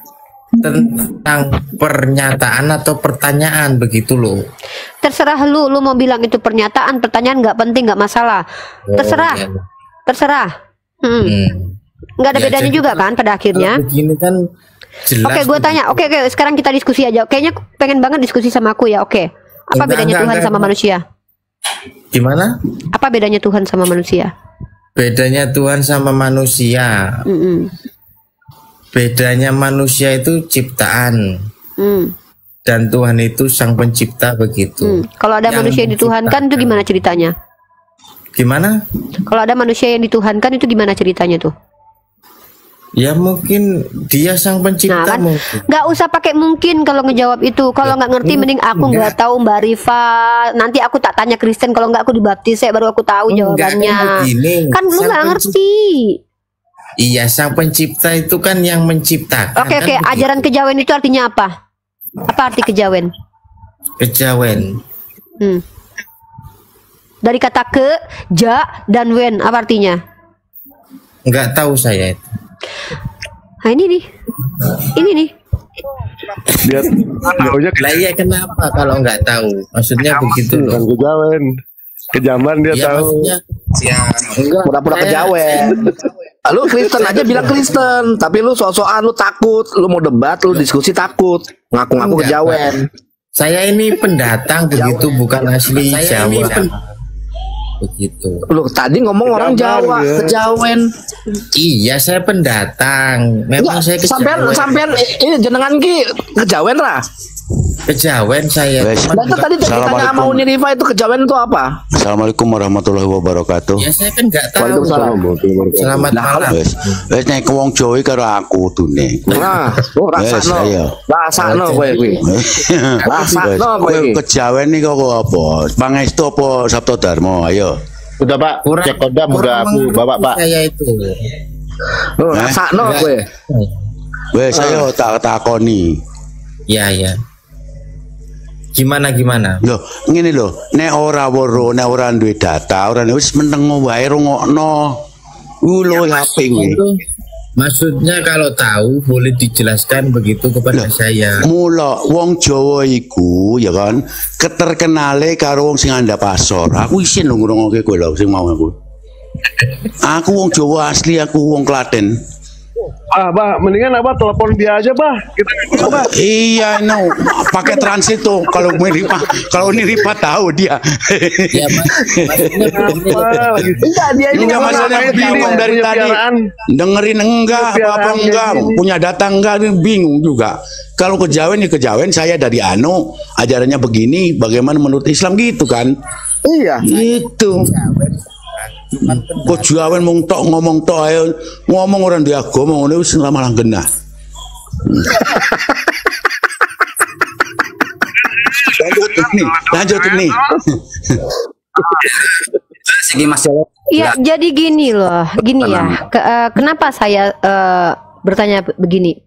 H: tentang pernyataan atau pertanyaan begitu loh?
E: Terserah lu mau bilang itu pernyataan, pertanyaan nggak penting, nggak masalah. Terserah,
H: iya.
E: terserah. Nggak ada
H: Ya,
E: bedanya
H: jadi
E: juga kan pada akhirnya.
H: Kalau begini kan jelas.
E: Oke, gue tanya. Oke, sekarang kita diskusi aja. Kayaknya pengen banget diskusi sama aku ya. Oke, apa bedanya Tuhan sama manusia?
H: Gimana?
E: Apa bedanya Tuhan sama manusia?
H: Bedanya Tuhan sama manusia. Bedanya manusia itu ciptaan. Dan Tuhan itu sang pencipta begitu.
E: Kalau ada manusia yang dituhankan itu gimana ceritanya?
H: Gimana?
E: Kalau ada manusia yang dituhankan itu gimana ceritanya tuh?
H: Ya mungkin dia sang pencipta
E: Nah, kan?
H: mungkin.
E: Nggak usah pakai mungkin kalau ngejawab itu. Kalau nggak ngerti mending aku nggak tahu Mbak Rifa. Nanti aku tak tanya Kristen, kalau nggak aku dibaptis ya baru aku tahu jawabannya.
H: begini,
E: Kan lu
H: sang
E: nggak ngerti.
H: Iya, sang pencipta itu kan yang menciptakan.
E: Oke,
H: kan begitu.
E: ajaran kejawen itu artinya apa? Apa arti kejawen?
H: Kejawen.
E: Dari kata ke, ja, dan wen, apa artinya?
H: Nggak tahu saya itu.
E: Nah ini nih.
I: Dia
H: Lah iya, kenapa kalau nggak tahu? Maksudnya begitu loh.
I: kejawen. Kejaman dia
H: Iya,
I: tahu.
H: maksudnya,
D: Pura-pura kejawen. Lu Kristen aja bilang Kristen, tapi lu sok-sokan, lu takut, lu mau debat, lu diskusi takut, ngaku-ngaku
H: Enggak,
D: kejawen.
H: Saya ini pendatang begitu, bukan asli Jawa. Begitu.
D: Lu tadi ngomong orang Jawa, kejawen.
H: Iya, saya pendatang. Memang saya kejawen.
D: Sampean ini jenengan ki kejawen lah.
H: Kejawen saya.
D: Dan tadi ditanya sama Uni Rifa itu kejawen itu apa?
M: Assalamualaikum warahmatullahi wabarakatuh.
H: Ya saya kan nggak tahu.
D: Waalaikumsalam.
H: Selamat malam.
M: Wes nek wong Jawa karo aku tune.
D: Nah, rasakno. Rasakno kowe kuwi. Rasakno kowe iki.
M: Kejawen iki kok apa? Pangestu apa Sabto Dharma? Ayo.
B: Udah Pak, cek kodam udah aku bawa Pak.
H: Saya itu.
D: Sakno kowe.
M: Wes saya tak takoni.
L: Ya. Gimana?
M: Loh, ngene lho, nek ora weruh, nek ora duwe data, ora wis meneng wae rungokno. Lho HP kuwi.
L: Maksudnya kalau tahu boleh dijelaskan begitu kepada saya.
M: Mula wong Jawa iku ya kan keterkenale karo wong sing andhap asor. Aku isin lho ngrungokke kowe lho sing mau aku. Aku wong Jawa asli, aku wong Klaten.
I: Bah, mendingan Abah telepon dia aja, Bah. Kita Bah.
M: Iya, no, pakai transit tuh. Kalau ini Ripa tahu dia.
L: Ya,
M: Enggak masalah, bingung dari tadi. Dengerin enggak, apa enggak, punya data enggak, bingung juga. Kalau kejawen ya kejawen, saya dari ajarannya begini, bagaimana menurut Islam gitu kan?
D: Iya.
M: Itu. Kok jawen mung tok ngomong tok ayo ngomong orang dia agama ngono wis malah genah. Lanjut nih.
C: Segi Mas
E: Iya, jadi gini loh, ya. Kenapa saya bertanya begini?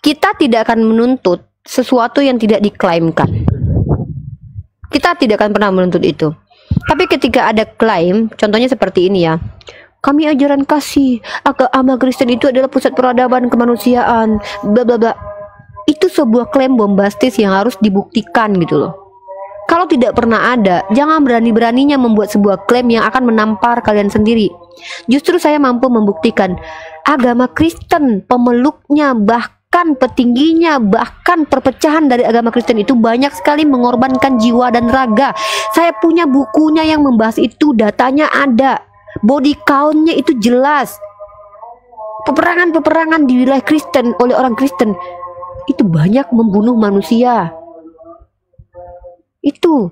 E: Kita tidak akan menuntut sesuatu yang tidak diklaimkan. Kita tidak akan pernah menuntut itu. Tapi ketika ada klaim, contohnya seperti ini ya. Kami ajaran kasih, agama Kristen itu adalah pusat peradaban kemanusiaan, bla bla bla. Itu sebuah klaim bombastis yang harus dibuktikan gitu loh. Kalau tidak pernah ada, jangan berani-beraninya membuat sebuah klaim yang akan menampar kalian sendiri. Justru saya mampu membuktikan agama Kristen, pemeluknya, bahkan petingginya, bahkan perpecahan dari agama Kristen itu banyak sekali mengorbankan jiwa dan raga. Saya punya bukunya yang membahas itu, datanya ada, body countnya itu jelas. Peperangan-peperangan di wilayah Kristen oleh orang Kristen itu banyak membunuh manusia. Itu.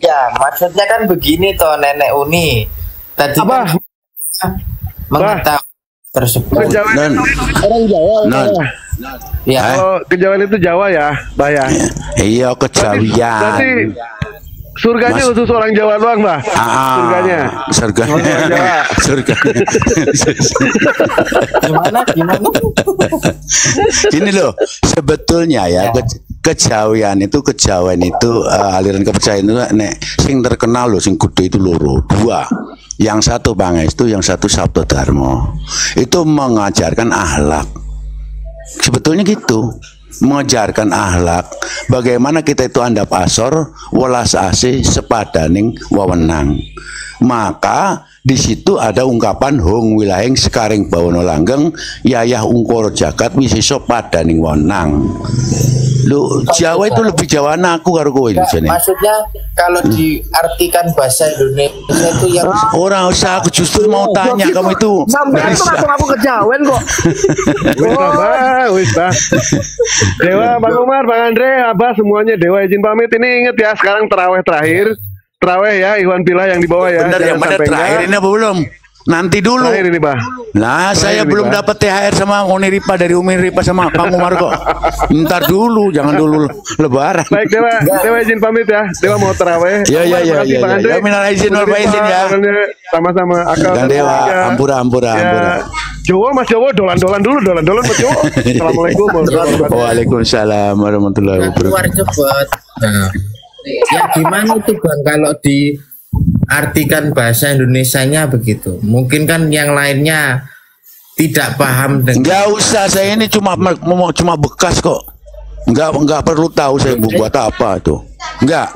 H: Ya, maksudnya kan begini toh Nenek Uni. Tadi kan mengetahui tersebut.
I: Orang Jawa.
H: Ya.
I: Kalau kejawen itu Jawa ya, Bah ya.
M: Iya, kejawian.
I: Berarti surganya khusus orang Jawa doang, Bah. Surganya.
M: Surganya.
H: Gimana?
M: Gini loh, sebetulnya ya. Kejawen itu aliran kepercayaan itu nek sing terkenal loh, sing kudu itu loro, dua. Yang satu Pangestu, yang satu Sabto Dharma. Itu mengajarkan akhlak. Sebetulnya gitu, mengajarkan akhlak. Bagaimana kita itu andap asor, welas asih, sepadaning wewenang. Maka di situ ada ungkapan hong wilahing sekaring bawono langgeng, yayah ungkor jagat wisiso padaning wewenang. Lu Jawa itu lebih Jawa aku karo kowe itu jane.
H: Maksudnya kalau diartikan bahasa Indonesia itu yang
M: orang usah, aku justru mau tanya kamu itu.
D: Sampai itu langsung aku kejawen kok.
I: Wis Bah. Dewa, Bang Umar, Bang Andre, Abah semuanya Dewa izin pamit. Ini inget ya, sekarang terawih terakhir. Terawih ya, Iwan Pilah yang di bawah ya.
M: Benar, yang mana terakhir ini apa belum? Nanti dulu.
I: Terakhir ini, Bah.
M: Nah, saya belum dapat THR sama Umi Ripa sama Kang Umar kok. Ntar dulu, jangan dulu Lebaran.
I: Baik Dewa izin pamit ya. Dewa mau terawih.
M: Ya. Ya minal izin wal faizin ya.
I: Sama-sama.
M: Dan Dewa, ampura.
I: Jawa Mas Jawa dolan-dolan Mas Jawa. Assalamualaikum warahmatullahi wabarakatuh.
M: Waalaikumsalam warahmatullahi wabarakatuh.
L: Keluar cepat. Nah, ya gimana tuh Bang kalau diartikan bahasa Indonesianya begitu? Mungkin kan yang lainnya tidak paham dengan.
M: Enggak usah, saya ini cuma bekas kok. Enggak perlu tahu saya buat apa tuh. Enggak.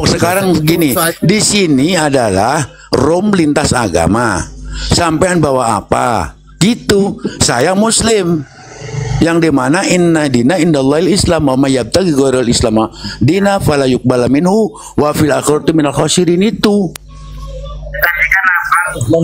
M: Sekarang begini, di sini adalah Rom lintas agama. Sampean bawa apa? Gitu. Saya Muslim. Yang dimana inna dina indallahil Islam wa may yabtaghi ghairal Islam dina fala yuqbala minhu wa fil akhirati minal khasirin itu.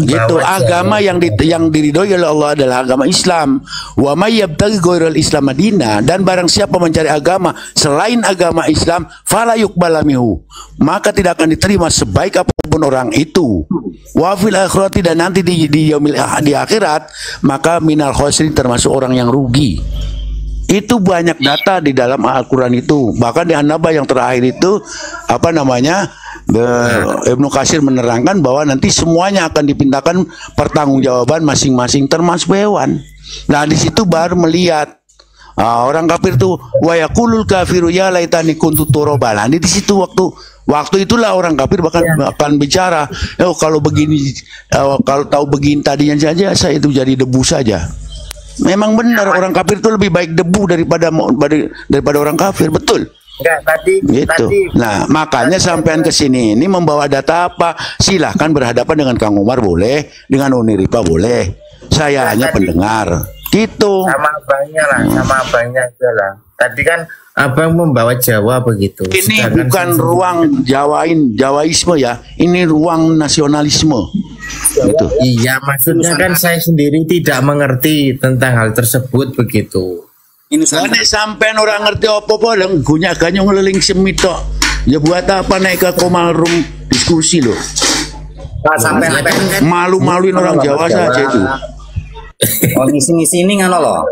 M: Gitu, agama yang diridhoi oleh Allah adalah agama Islam. Wa may yabtaghi ghairal Islam dina, dan barang siapa mencari agama selain agama Islam fala yuqbala minhu, maka tidak akan diterima sebaik apapun orang itu. Wa fil akhirati, dan nanti di akhirat maka minal khasirin, termasuk orang yang rugi. Itu banyak data di dalam Al-Quran itu. Bahkan di An-Naba yang terakhir itu apa namanya, Ibnu Katsir menerangkan bahwa nanti semuanya akan dipindahkan pertanggungjawaban masing-masing termasuk hewan. Nah di situ baru melihat orang kafir tuh wa yaqulul kafiru ya laitani kuntu turaban. Nah, di situ waktu itulah orang kafir akan bicara, kalau begini, kalau tahu begini tadinya saja saya itu jadi debu saja. Memang benar orang kafir itu lebih baik debu daripada orang kafir, betul.
L: Enggak,
M: gitu. Nah, makanya sampean ke sini ini membawa data apa? Silahkan berhadapan dengan Kang Umar boleh, dengan Uni Rifa boleh. Saya hanya pendengar. Gitu.
L: Sama abangnya aja lah. Tadi kan abang membawa Jawa begitu.
M: Ini bukan ruang Jawaisme ya. Ini ruang nasionalisme. Gitu.
L: Iya, maksudnya kan saya sendiri tidak mengerti tentang hal tersebut begitu.
M: Ini sampean orang ngerti apa-apa dan gunya ganyong ngeliling semito. Ya buat apa naik ke Komal Room diskusi loh. Malu-maluin orang Jawa saja itu.
N: Oh ngisi-ngisi ini ngono loh.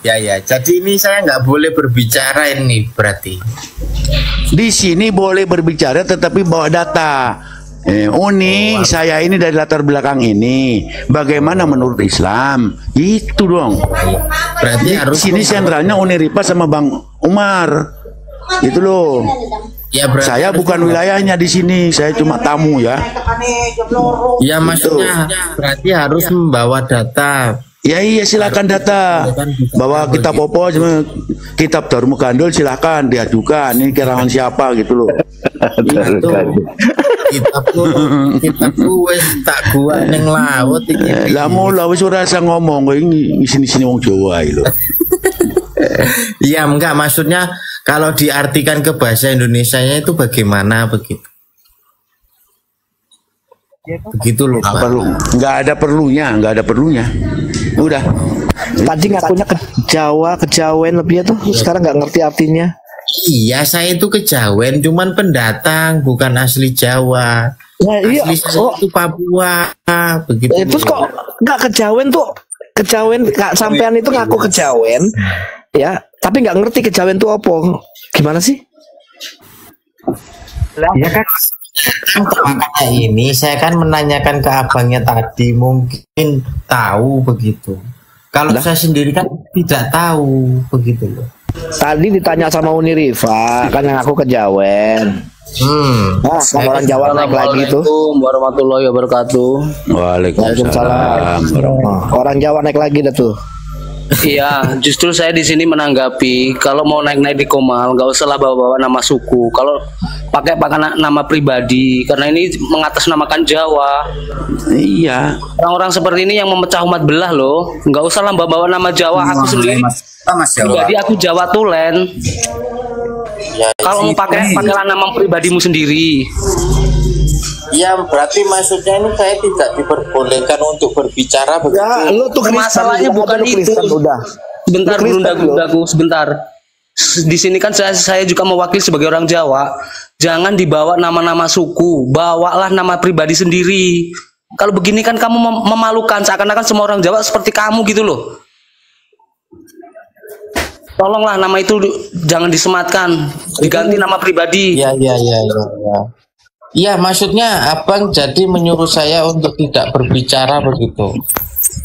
L: Ya, jadi ini saya nggak boleh berbicara ini berarti.
M: Di sini boleh berbicara tetapi bawa data. Uni, saya ini dari latar belakang ini. Bagaimana menurut Islam? Itu dong.
L: Berarti harus
M: sini sentralnya Uni Rifa sama Bang Umar. Itu loh.
L: Ya,
M: saya bukan wilayahnya di sini. Saya cuma tamu ya.
L: Ya maksudnya berarti harus membawa data.
M: Ya iya silakan data. Bawa kitab Popo, kitab Darmu Gandul silakan diajukan. Ini karangan siapa gitu loh.
L: Kitabku wis tak gua ning laut iki.
M: Lah mula wis ora usah ngomong ini sini wong Jawa lho.
L: Iya enggak, maksudnya kalau diartikan ke bahasa Indonesianya itu bagaimana begitu? Begitu loh.
M: Nggak ada perlunya. Udah.
D: Tadi ngakunya ke Jawa, kejawen lebih tuh. Sekarang nggak ngerti artinya.
L: Iya, saya itu kejawen, cuman pendatang, bukan asli Jawa.
D: Nah, iya.
L: Asli saya itu Papua, begitu.
D: Terus kok nggak kejawen tuh? Kejawen, sampean itu ngaku kejawen, ya. Tapi nggak ngerti kejawen tuh apa? Gimana sih?
L: Ya kan. Makanya ini saya kan menanyakan ke abangnya tadi, mungkin tahu begitu. Kalau saya sendiri kan tidak tahu begitu loh.
D: Tadi ditanya sama Uni Rifa kan yang aku kejawen. Nah, orang Jawa naik lagi tuh.
C: Assalamualaikum warahmatullahi wabarakatuh.
M: Waalaikumsalam.
D: Orang Jawa naik lagi dah tuh.
C: Iya, justru saya di sini menanggapi kalau mau naik-naik di Komal nggak usah lah bawa-bawa nama suku. Kalau pakai nama pribadi karena ini mengatasnamakan Jawa.
M: Iya.
C: Orang-orang seperti ini yang memecah umat belah loh. Nggak usah lah bawa nama Jawa. Aku sendiri pribadi aku Jawa Tulen.
L: Ya,
C: kalau mau pakailah nama pribadimu sendiri.
L: Ya berarti maksudnya ini saya tidak diperbolehkan untuk berbicara begitu.
D: Ya, lu tuh
C: masalahnya bukan itu.
D: Udah.
C: Sebentar bunda-bundaku, sebentar. Di sini kan saya juga mewakili sebagai orang Jawa. Jangan dibawa nama-nama suku, bawalah nama pribadi sendiri. Kalau begini kan kamu memalukan, seakan-akan semua orang Jawa seperti kamu gitu loh. Tolonglah nama itu jangan disematkan, diganti nama pribadi.
L: Ya. Iya, maksudnya abang jadi menyuruh saya untuk tidak berbicara begitu.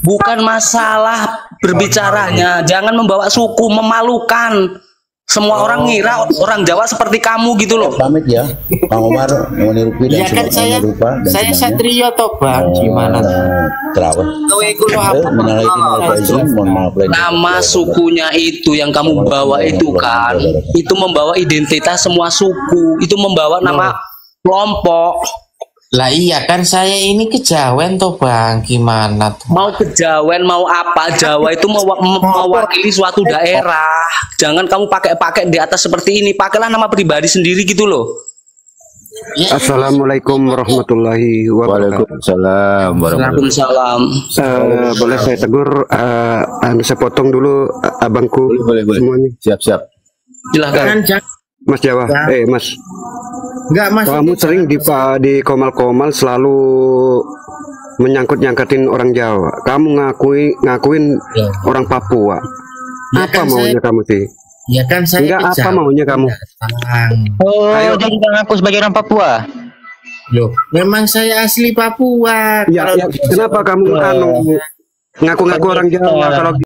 C: Bukan masalah berbicaranya, jangan membawa suku, memalukan. Semua orang ngira orang Jawa seperti kamu gitu loh.
M: Pamit ya, Bang Umar, Uni Rupi dan
L: kan saya satria toh Bang, gimana?
M: Terawih.
C: Nama sukunya itu yang kamu bawa itu kan, itu membawa identitas semua suku, itu membawa nama kelompok.
L: Lah iya kan saya ini kejawen toh Bang, gimana tuh?
C: Mau kejawen mau apa, Jawa itu mewakili suatu daerah. Jangan kamu pakai di atas seperti ini, pakailah nama pribadi sendiri gitu loh.
I: Assalamualaikum warahmatullahi wabarakatuh.
C: Waalaikumsalam.
I: Boleh saya tegur, saya potong dulu abangku semuanya.
M: Siap.
C: Silahkan.
I: Mas Jawa, Mas.
L: Enggak, Mas.
I: Kamu sering di Komal-Komal selalu menyangkut-nyangkutin orang Jawa. Kamu ngakuin orang Papua.
L: Ya
I: apa
L: kan
I: maunya kamu sih?
L: Ya kan saya
I: Enggak, apa
L: kejauhan
I: maunya kamu?
L: datang.
O: Oh,
I: Ayo.
O: jadi ngaku sebagai orang Papua.
L: Loh, memang saya asli Papua.
I: Ya,
L: Kalau
I: ya, kenapa kamu ngaku-ngaku orang Jawa kalau